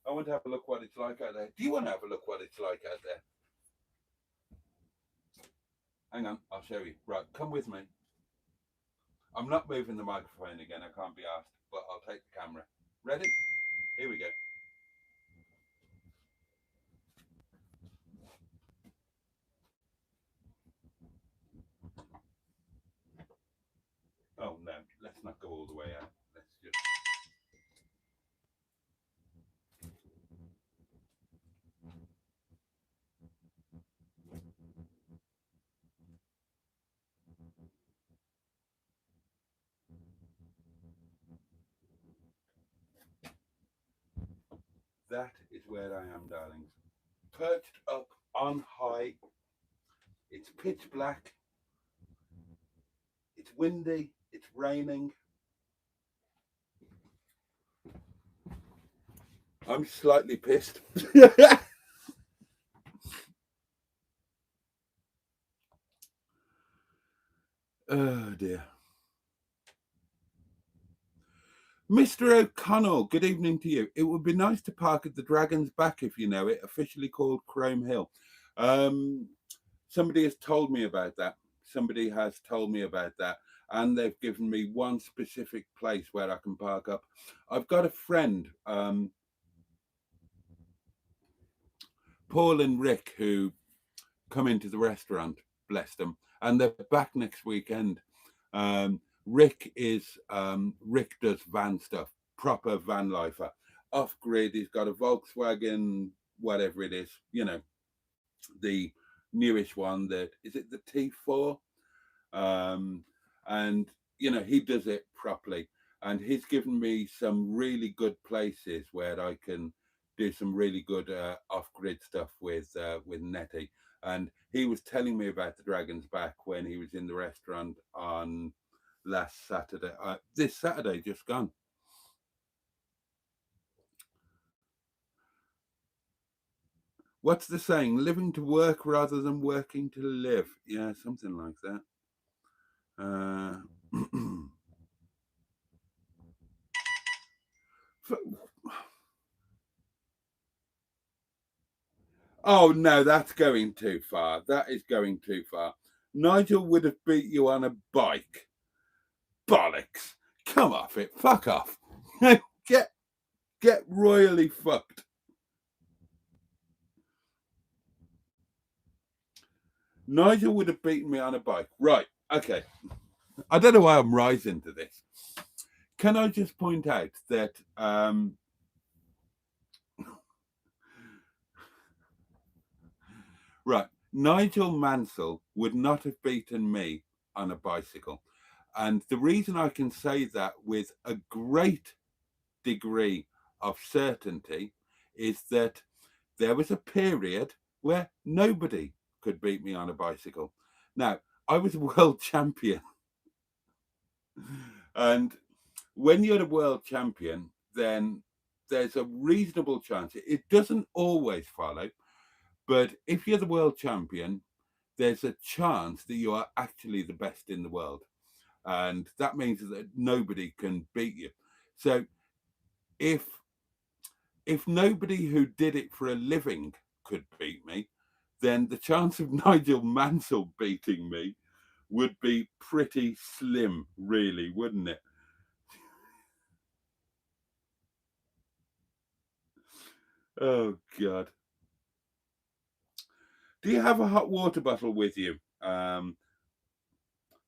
[SPEAKER 1] I want to have a look what it's like out there. Do you want to have a look what it's like out there? Hang on, I'll show you. Right, come with me. I'm not moving the microphone again. I can't be asked, but I'll take the camera. Ready? Here we go. Oh no, let's not go all the way out. Let's just. That is where I am, darlings. Perched up on high. It's pitch black. It's windy. It's raining. I'm slightly pissed. Mr. O'Connell, good evening to you. It would be nice to park at the Dragon's Back, if you know it, officially called Chrome Hill. Somebody has told me about that. Somebody has told me about that. And they've given me one specific place where I can park up. I've got a friend, Paul and Rick, who come into the restaurant, bless them, and they're back next weekend. Rick does van stuff, proper van lifer, off grid. He's got a Volkswagen, whatever it is, you know, the newish one. That is it, the T4, and you know, he does it properly. And he's given me some really good places where I can do some really good off-grid stuff with Nettie. And he was telling me about the Dragon's Back when he was in the restaurant on last Saturday, this Saturday just gone. What's the saying? Living to work rather than working to live. Yeah, something like that. Oh no, that's going too far. That is going too far. Nigel would have beat you on a bike. Bollocks. Come off it. Fuck off. Get royally fucked. Nigel would have beaten me on a bike. Right. Okay. I don't know why I'm rising to this. Can I just point out that right, Nigel Mansell would not have beaten me on a bicycle. And the reason I can say that with a great degree of certainty is that there was a period where nobody could beat me on a bicycle. Now, I was a world champion. And when you're a world champion, then there's a reasonable chance. It doesn't always follow, but if you're the world champion, there's a chance that you are actually the best in the world. And that means that nobody can beat you. So if nobody who did it for a living could beat me, then the chance of Nigel Mansell beating me would be pretty slim, really, wouldn't it? Oh, God. Do you have a hot water bottle with you?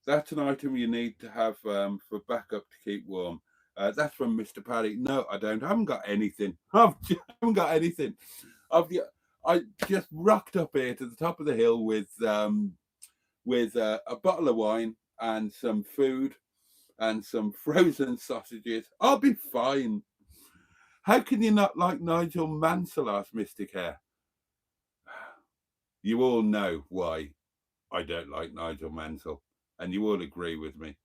[SPEAKER 1] That's an item you need to have for backup to keep warm. That's from Mr. Parry. No, I don't. I haven't got anything. I haven't got anything. I just rocked up here to the top of the hill with a bottle of wine and some food and some frozen sausages. I'll be fine. How can you not like Nigel Mansell? Asked Mystic Hair. You all know why I don't like Nigel Mansell, and you all agree with me.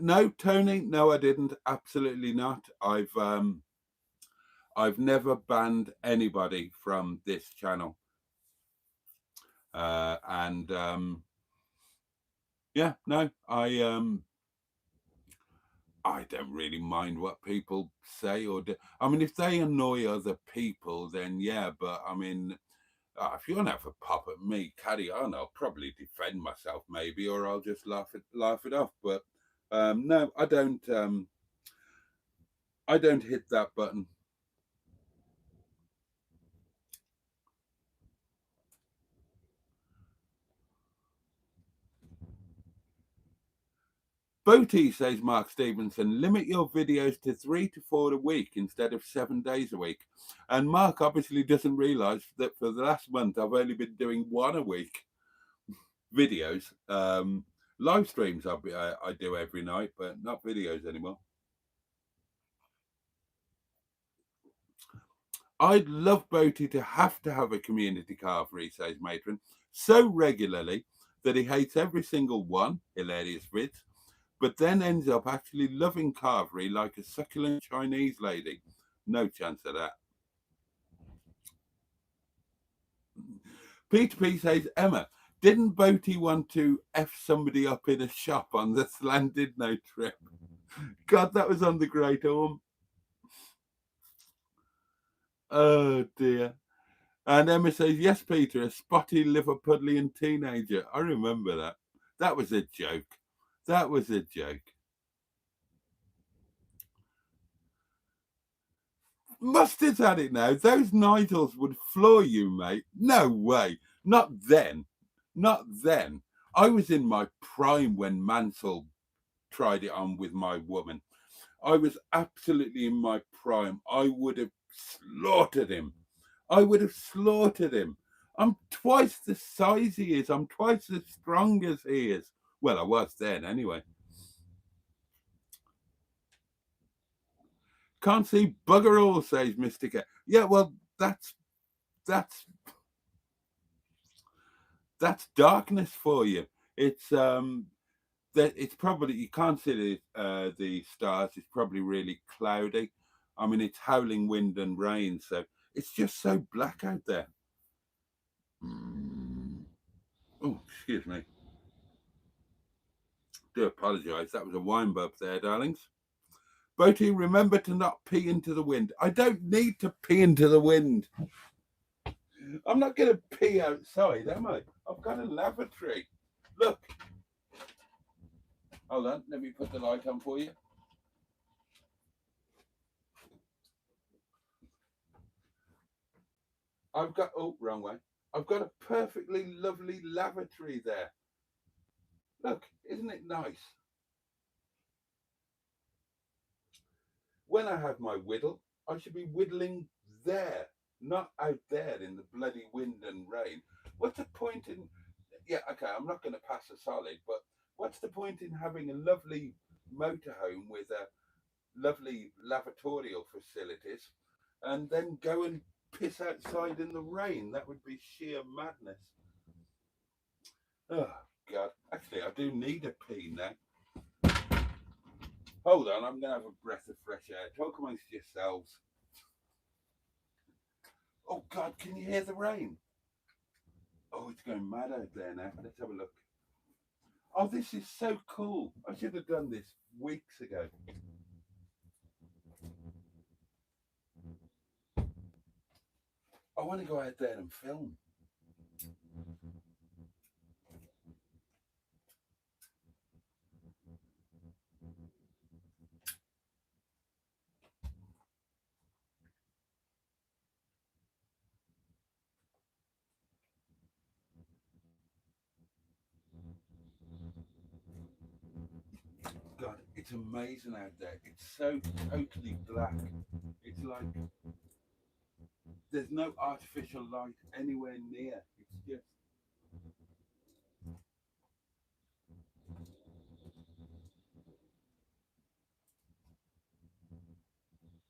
[SPEAKER 1] No, Tony, no, I didn't. Absolutely not. I've never banned anybody from this channel. And yeah, no, I don't really mind what people say or do. I mean, if they annoy other people, then yeah, but I mean, if you want to have a pop at me, carry on. I'll probably defend myself maybe, or I'll just laugh it off. But no, I don't hit that button. Boaty, says Mark Stevenson, limit your videos to 3 to 4 a week instead of 7 days a week. And Mark obviously doesn't realise that for the last month I've only been doing 1 a week videos. Live streams I do every night, but not videos anymore. I'd love Boaty to have a community carvery, says Matron, so regularly that he hates every single one, hilarious vids, but then ends up actually loving carvery like a succulent Chinese lady. No chance of that. Peter P says, Emma, didn't Boaty want to F somebody up in a shop on the Llandudno trip? God, that was on the Great Orme. Oh, dear. And Emma says, yes, Peter, a spotty Liverpudlian teenager. I remember that. That was a joke. That was a joke. Mustard's had it now. Those Nigels would floor you, mate. No way. Not then. Not then. I was in my prime when Mansell tried it on with my woman. I was absolutely in my prime. I would have slaughtered him. I would have slaughtered him. I'm twice the size he is. I'm twice as strong as he is. Well, I was then anyway. Can't see bugger all, says Mystica. Yeah, well, that's darkness for you. It's it's probably, you can't see the stars. It's probably really cloudy. I mean, it's howling wind and rain, so it's just so black out there. Oh, excuse me. Do apologise. That was a wine burp there, darlings. Boaty, remember to not pee into the wind. I don't need to pee into the wind. I'm not going to pee outside, am I? I've got a lavatory. Look. Hold on, let me put the light on for you. I've got, oh, wrong way. I've got a perfectly lovely lavatory there. Look, isn't it nice? When I have my whittle, I should be whittling there, not out there in the bloody wind and rain. What's the point in, yeah, okay, I'm not going to pass a solid, but what's the point in having a lovely motorhome with a lovely lavatorial facilities and then go and piss outside in the rain? That would be sheer madness. Oh, God. Actually, I do need a pee now. Hold on, I'm going to have a breath of fresh air. Talk amongst yourselves. Oh, God, can you hear the rain? Oh, it's going mad out there now. Let's have a look. Oh, this is so cool. I should have done this weeks ago. I want to go out there and film. God, it's amazing out there. It's so totally black. It's like there's no artificial light anywhere near. It's just.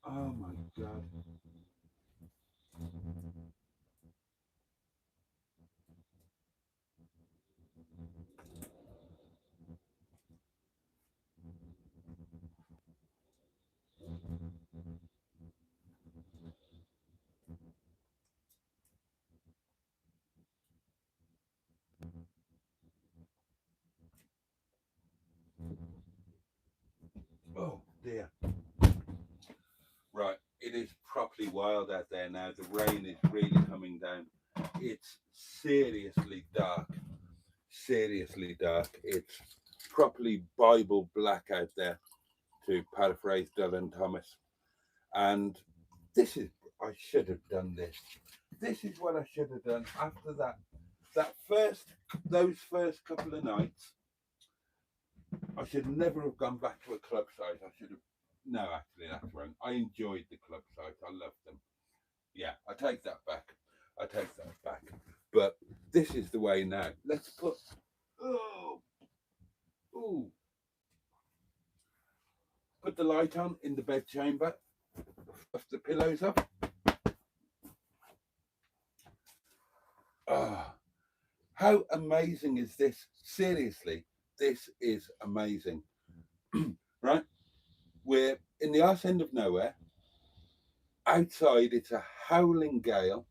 [SPEAKER 1] Oh my God. Oh dear. Right, it is properly wild out there now. The rain is really coming down. It's seriously dark. Seriously dark. It's properly Bible black out there, to paraphrase Dylan Thomas. And this is, I should have done this. This is what I should have done after those first couple of nights. I should never have gone back to a club site. I should have. No, actually, that's wrong. I enjoyed the club site. I loved them. Yeah, I take that back. I take that back. But this is the way now. Let's put. Oh, ooh. Put the light on in the bed chamber. Fluff the pillows up. Oh, how amazing is this? Seriously, this is amazing. Right? We're in the arse end of nowhere. Outside, it's a howling gale.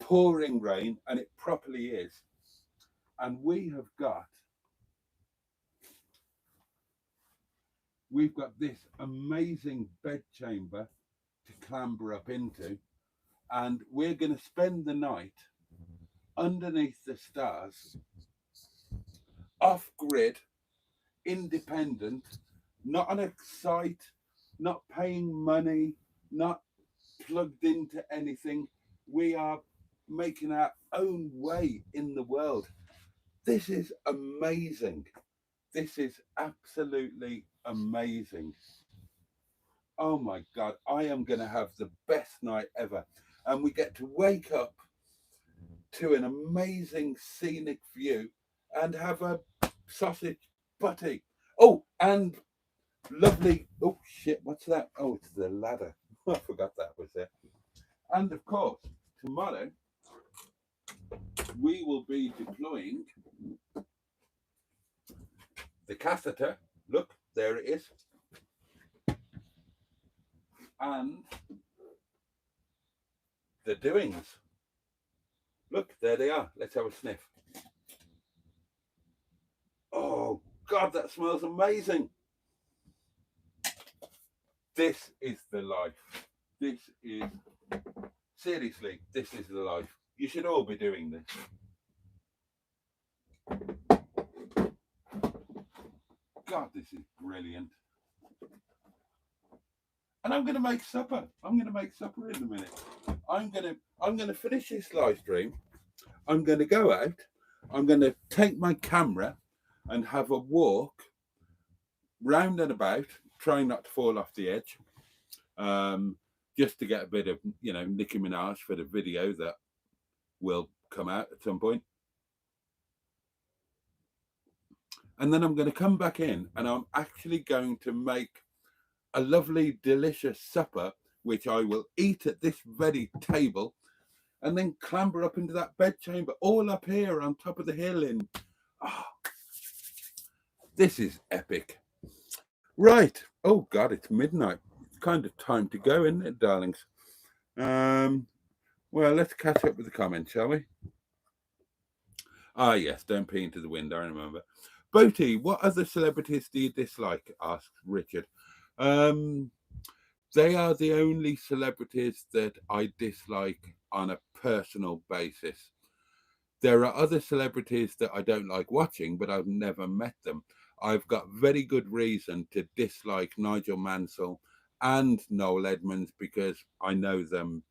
[SPEAKER 1] pouring rain, and it properly is. And we've got this amazing bed chamber to clamber up into, and we're going to spend the night underneath the stars, off grid, independent, not on a site, not paying money, not plugged into anything. We are making our own way in the world. This is amazing. This is absolutely amazing. Oh my God, I am going to have the best night ever. And we get to wake up to an amazing scenic view and have a sausage butty. Oh, and lovely. Oh, shit, what's that? Oh, it's the ladder. I forgot that was there. And of course, tomorrow we will be deploying the catheter. Look, there it is. And the doings. Look, there they are. Let's have a sniff. Oh, God, that smells amazing. This is the life. This is, seriously, this is the life. You should all be doing this. God, this is brilliant. And I'm going to make supper. I'm going to make supper in a minute. I'm going to finish this live stream. I'm going to go out. I'm going to take my camera and have a walk round and about, trying not to fall off the edge, just to get a bit of, Nicki Minaj for the video that will come out at some point. And then I'm going to come back in and I'm actually going to make a lovely, delicious supper, which I will eat at this very table and then clamber up into that bed chamber, all up here on top of the hill. This is epic. Right. Oh, God, it's midnight. It's kind of time to go, isn't it, darlings? Well, let's catch up with the comments, shall we? Ah, yes, don't pee into the wind, I remember. Boaty, what other celebrities do you dislike? Asks Richard. They are the only celebrities that I dislike on a personal basis. There are other celebrities that I don't like watching, but I've never met them. I've got very good reason to dislike Nigel Mansell and Noel Edmonds because I know them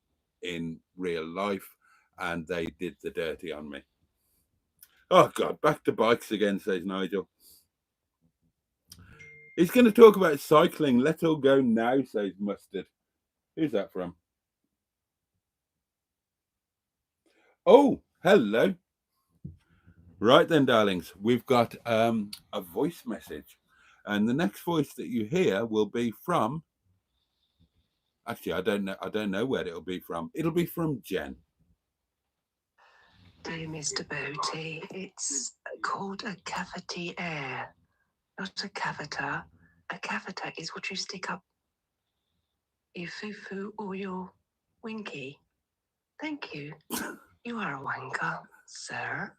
[SPEAKER 1] in real life and they did the dirty on me. Oh, God, back to bikes again, says Nigel. He's going to talk about cycling. Let's all go now, says Mustard. Who's that from? Oh, hello. Right then, darlings, we've got a voice message. And the next voice that you hear will be from... Actually, I don't know where it'll be from. It'll be from Jen.
[SPEAKER 4] Dear Mr. Boaty, it's called a cavity air, not a catheter. A catheter is what you stick up your foo-foo or your winky. Thank you. You are a wanker, sir.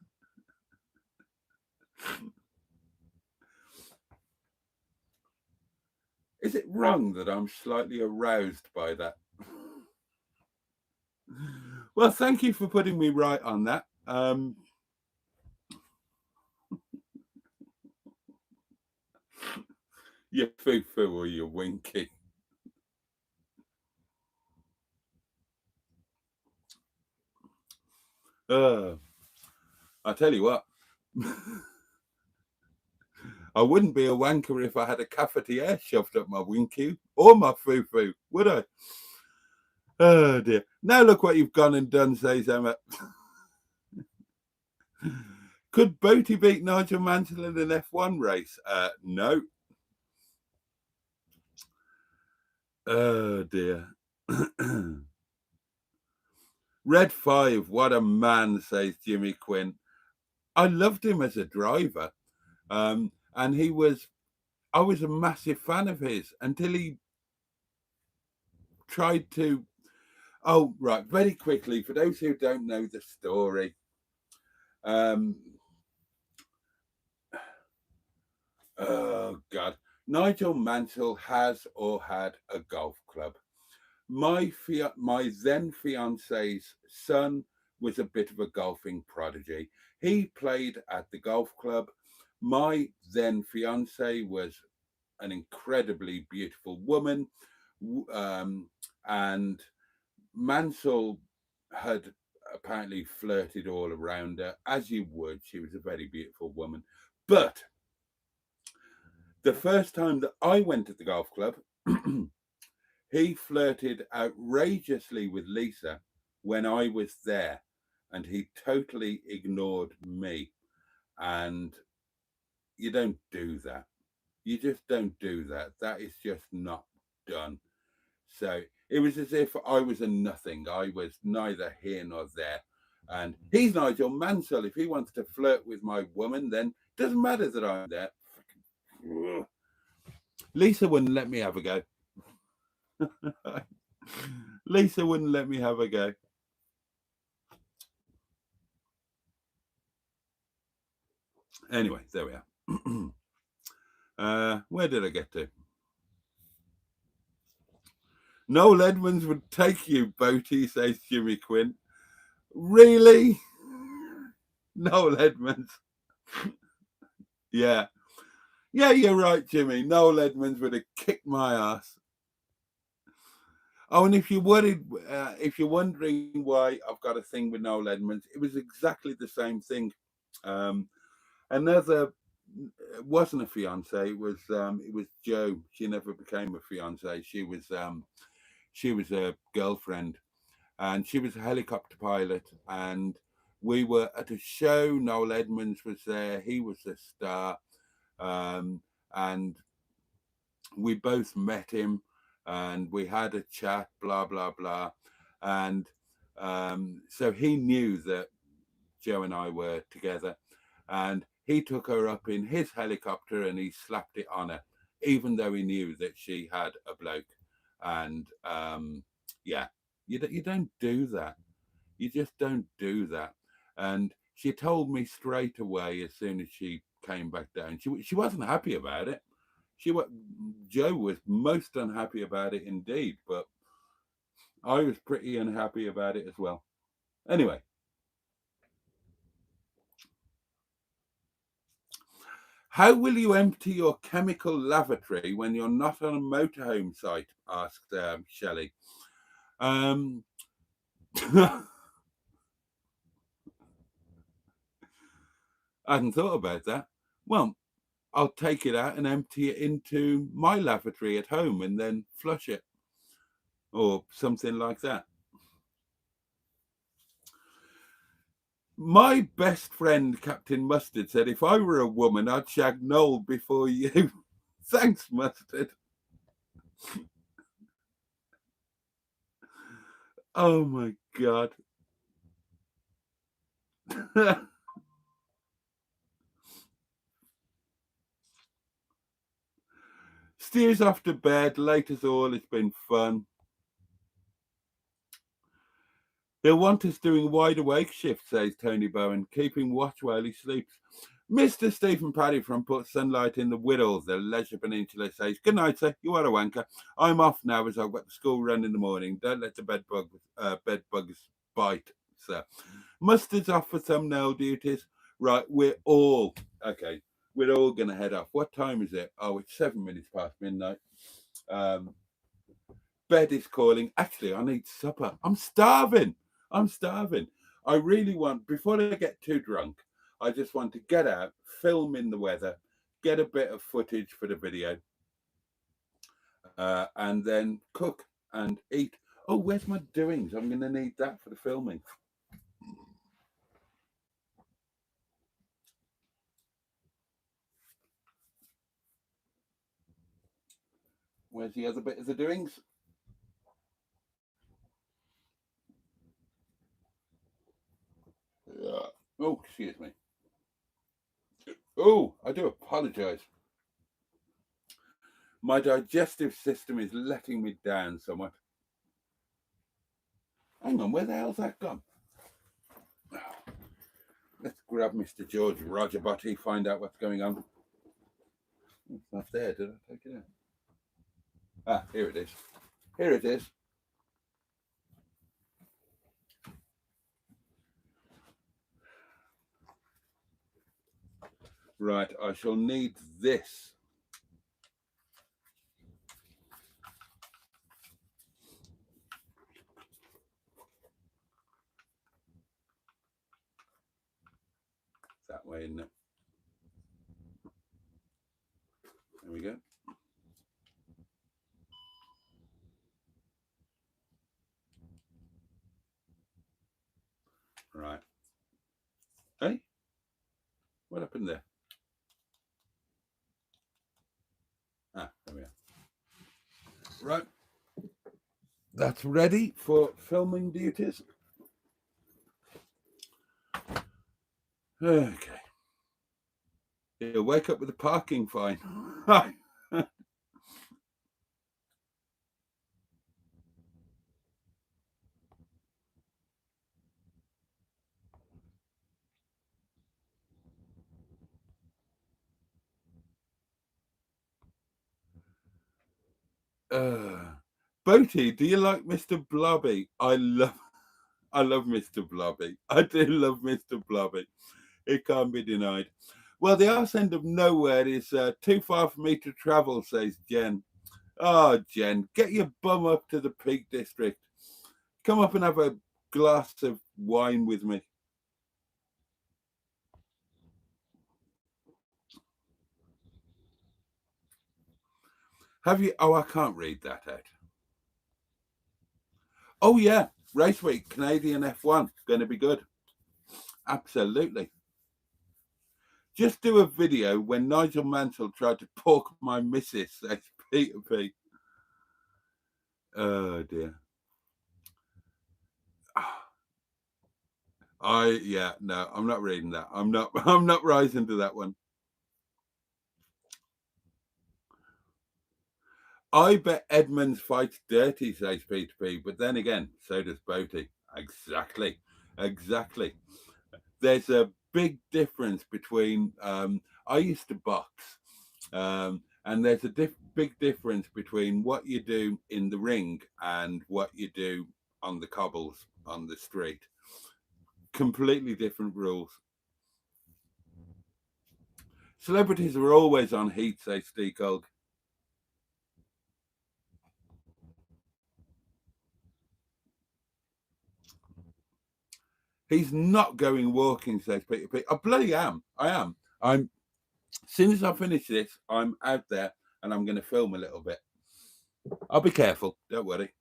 [SPEAKER 1] Is it wrong that I'm slightly aroused by that? Well, thank you for putting me right on that. Your foo-foo or your winky. I tell you what, I wouldn't be a wanker if I had a cafetiere shoved up my winky or my foo-foo, would I? Oh dear. Now look what you've gone and done, says Emma. Could Boaty beat Nigel Mansell in an F1 race? No. Oh dear. Red 5, what a man, says Jimmy Quinn. I loved him as a driver. And I was a massive fan of his until he tried to, Oh, right. Very quickly, for those who don't know the story, oh God, Nigel Mansell has or had a golf club. My then fiance's son was a bit of a golfing prodigy. He played at the golf club. My then fiance was an incredibly beautiful woman, and Mansell had apparently flirted all around her, as you would. She was a very beautiful woman. But the first time that I went to the golf club, he flirted outrageously with Lisa when I was there, and he totally ignored me. And you don't do that. You just don't do that. That is just not done. So it was as if I was a nothing. I was neither here nor there. And he's Nigel Mansell. If he wants to flirt with my woman, then it doesn't matter that I'm there. Lisa wouldn't let me have a go. Lisa wouldn't let me have a go. Anyway, there we are. Where did I get to? Noel Edmonds would take you, Boaty, says Jimmy Quinn. Really? Noel Edmonds. Yeah. Yeah, you're right, Jimmy. Noel Edmonds would have kicked my ass. Oh, and if you're worried, if you're wondering why I've got a thing with Noel Edmonds, it was exactly the same thing. Another, it wasn't a fiance. It was Jo. She never became a fiance. She was a girlfriend, and she was a helicopter pilot. And we were at a show. Noel Edmonds was there. He was a star, and we both met him, and we had a chat. Blah blah blah, and so he knew that Jo and I were together, and he took her up in his helicopter and he slapped it on her, even though he knew that she had a bloke. And yeah, you don't do that. You just don't do that. And she told me straight away as soon as she came back down. She wasn't happy about it. Jo was most unhappy about it indeed, but I was pretty unhappy about it as well. Anyway. How will you empty your chemical lavatory when you're not on a motorhome site? Asked Shelley. I hadn't thought about that. Well, I'll take it out and empty it into my lavatory at home and then flush it, or something like that. My best friend, Captain Mustard, said if I were a woman, I'd shag Noel before you. Thanks, Mustard. Oh my God. Steers off to bed, late as all. It's been fun. He'll want us doing wide awake shifts, says Tony Bowen, keeping watch while he sleeps. Mr. Stephen Paddy from Put Sunlight in the Whittle, the Leisure Peninsula, says, good night, sir. You are a wanker. I'm off now as I've got the school run in the morning. Don't let the bed bugs bite, sir. Mustard's off for thumbnail duties. Right, we're all going to head off. What time is it? Oh, it's 7 minutes past midnight. Bed is calling. Actually, I need supper. I'm starving. I really want, before I get too drunk, I just want to get out, film in the weather, get a bit of footage for the video, and then cook and eat. Oh, where's my doings? I'm going to need that for the filming. Where's the other bit of the doings? Oh, excuse me. Oh, I do apologize. My digestive system is letting me down somewhat. Hang on, where the hell's that gone? Let's grab Mr. George Roger Boaty, find out what's going on. It's not there, did I take it out? Ah, here it is. Here it is. Right, I shall need this. That way, isn't it? There we go. Right. Hey, what happened there? Ah, there we are. Right. That's ready for filming duties. Okay. You'll wake up with a parking fine. Boaty, do you like Mr. Blobby? I love Mr. Blobby. I do love Mr. Blobby. It can't be denied. Well, the arse end of nowhere is too far for me to travel, says Jen. Oh, Jen, get your bum up to the Peak District. Come up and have a glass of wine with me. Have you? Oh, I can't read that out. Oh, yeah. Race week, Canadian F1. Going to be good. Absolutely. Just do a video when Nigel Mansell tried to pork my missus, says Peter P. Oh, dear. No, I'm not reading that. I'm not rising to that one. I bet Edmonds fights dirty, says Peter P. But then again, so does Boaty. Exactly. There's a big difference between. I used to box, and there's a big difference between what you do in the ring and what you do on the cobbles on the street. Completely different rules. Celebrities are always on heat, says Steakog. He's not going walking, says Peter P. I bloody am. I am. As soon as I finish this, I'm out there and I'm going to film a little bit. I'll be careful. Don't worry.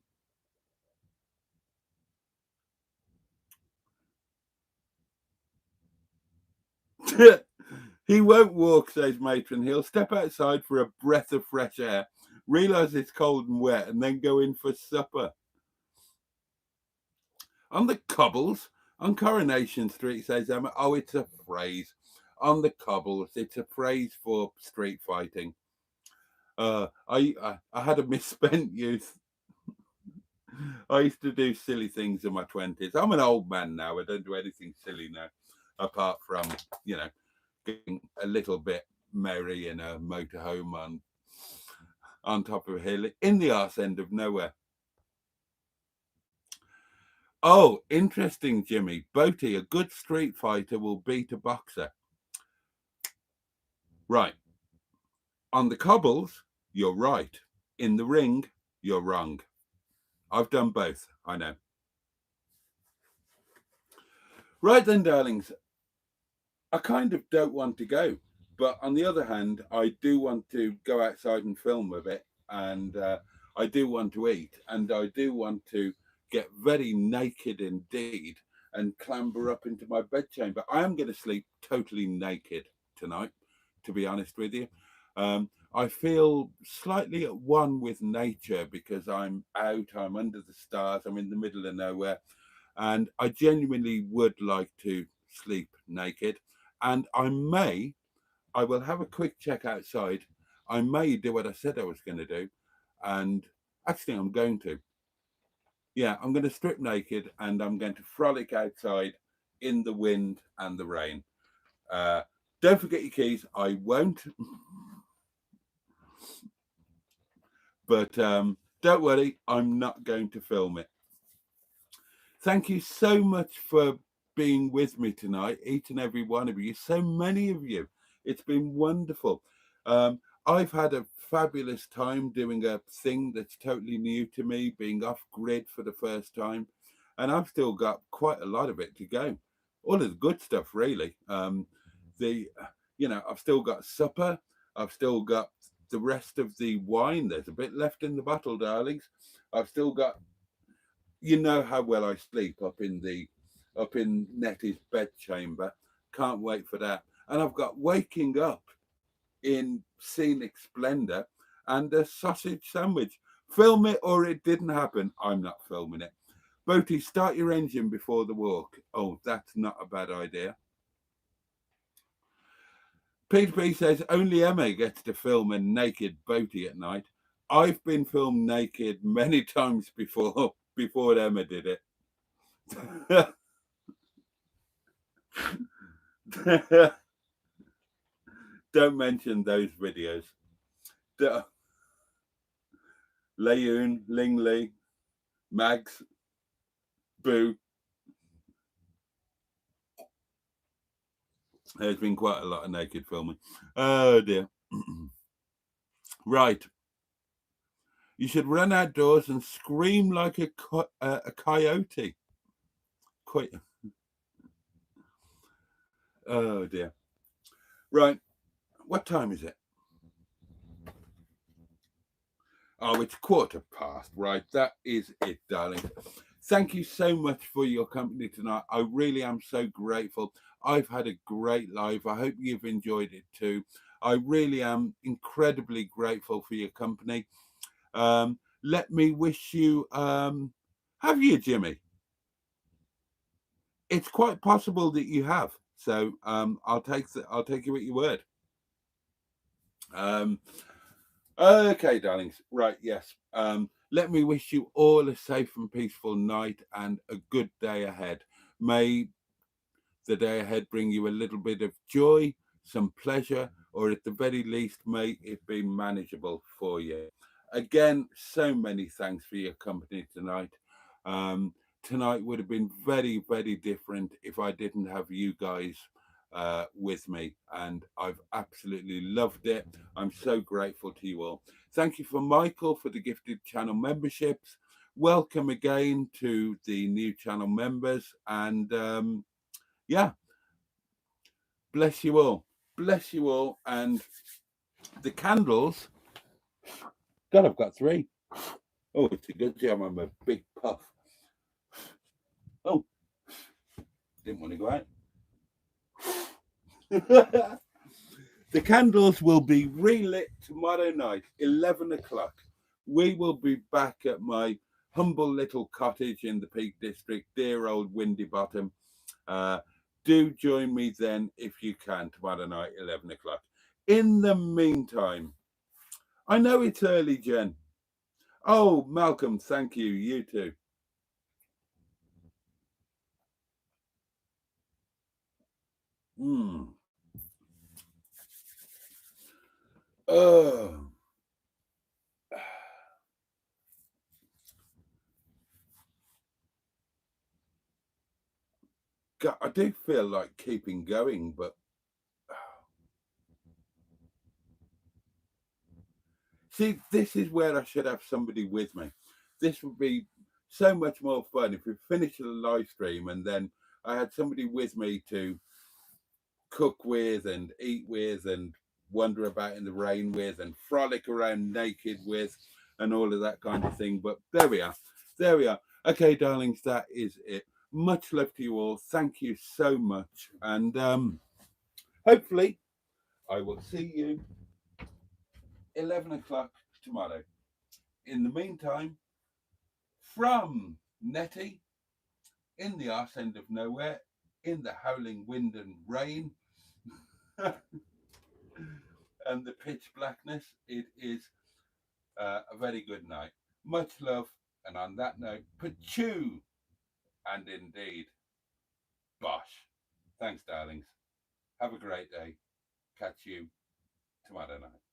[SPEAKER 1] He won't walk, says Matron. He'll step outside for a breath of fresh air, realise it's cold and wet, and then go in for supper. On the cobbles, on Coronation Street, says Emma. Oh, it's a phrase. On the cobbles, it's a phrase for street fighting. I had a misspent youth. I used to do silly things in my 20s. I'm an old man now. I don't do anything silly now, apart from, getting a little bit merry in a motorhome on top of a hill in the arse end of nowhere. Oh, interesting, Jimmy. Boaty, a good street fighter will beat a boxer. Right. On the cobbles, you're right. In the ring, you're wrong. I've done both, I know. Right then, darlings. I kind of don't want to go, but on the other hand, I do want to go outside and film a bit, and I do want to eat, and I do want to get very naked indeed and clamber up into my bedchamber. I am going to sleep totally naked tonight, to be honest with you. I feel slightly at one with nature because I'm out, I'm under the stars, I'm in the middle of nowhere, and I genuinely would like to sleep naked. And I will have a quick check outside. I may do what I said I was going to do. And actually, I'm going to. Yeah, I'm going to strip naked and I'm going to frolic outside in the wind and the rain. Don't forget your keys. I won't. But don't worry, I'm not going to film it. Thank you so much for being with me tonight, each and every one of you. So many of you. It's been wonderful. I've had a fabulous time doing a thing that's totally new to me, being off grid for the first time. And I've still got quite a lot of it to go. All of the good stuff, really. I've still got supper. I've still got the rest of the wine. There's a bit left in the bottle, darlings. I've still got, you know how well I sleep up in Nettie's bedchamber. Can't wait for that. And I've got waking up in scenic splendor and a sausage sandwich. Film it or it didn't happen. I'm not filming it. Boaty, start your engine before the walk. Oh, that's not a bad idea. Peter P says only Emma gets to film a naked Boaty at night. I've been filmed naked many times before Emma did it. Don't mention those videos. Layun, Ling Lee, Mags, Boo. There's been quite a lot of naked filming. Oh dear. Right. You should run outdoors and scream like a coyote. Quite. Oh dear. Right. What time is it? Oh, it's past. Right. That is it, darling. Thank you so much for your company tonight. I really am so grateful. I've had a great life. I hope you've enjoyed it too. I really am incredibly grateful for your company. Let me wish you, have you, Jimmy? It's quite possible that you have. So I'll take you at your word. Okay, darlings. Right, yes. Let me wish you all a safe and peaceful night and a good day ahead. May the day ahead bring you a little bit of joy, some pleasure, or at the very least, may it be manageable for you. Again, so many thanks for your company tonight. Tonight would have been very, very different if I didn't have you guys with me, and I've absolutely loved it. I'm so grateful to you all. Thank you for Michael for the gifted channel memberships. Welcome again to the new channel members, and yeah, bless you all. And the candles, God, I've got 3. Oh, it's a good job. I'm a big puff. Oh, didn't want to go out. The candles will be relit tomorrow night, 11 o'clock. We will be back at my humble little cottage in the Peak District, dear old Windy Bottom. Do join me then if you can tomorrow night, 11 o'clock. In the meantime, I know it's early, Jen. Oh, Malcolm, thank you. You too. Oh. God, I do feel like keeping going, but see, this is where I should have somebody with me. This would be so much more fun if we finished the live stream and then I had somebody with me to cook with and eat with and wander about in the rain with and frolic around naked with and all of that kind of thing. But there we are. Okay, darlings, that is it. Much love to you all. Thank you so much. And hopefully I will see you 11 o'clock tomorrow. In the meantime, from Nettie in the arse end of nowhere, in the howling wind and rain and the pitch blackness, it is a very good night. Much love And on that note, pachoo, and indeed, bosh. Thanks, darlings. Have a great day. Catch you tomorrow night.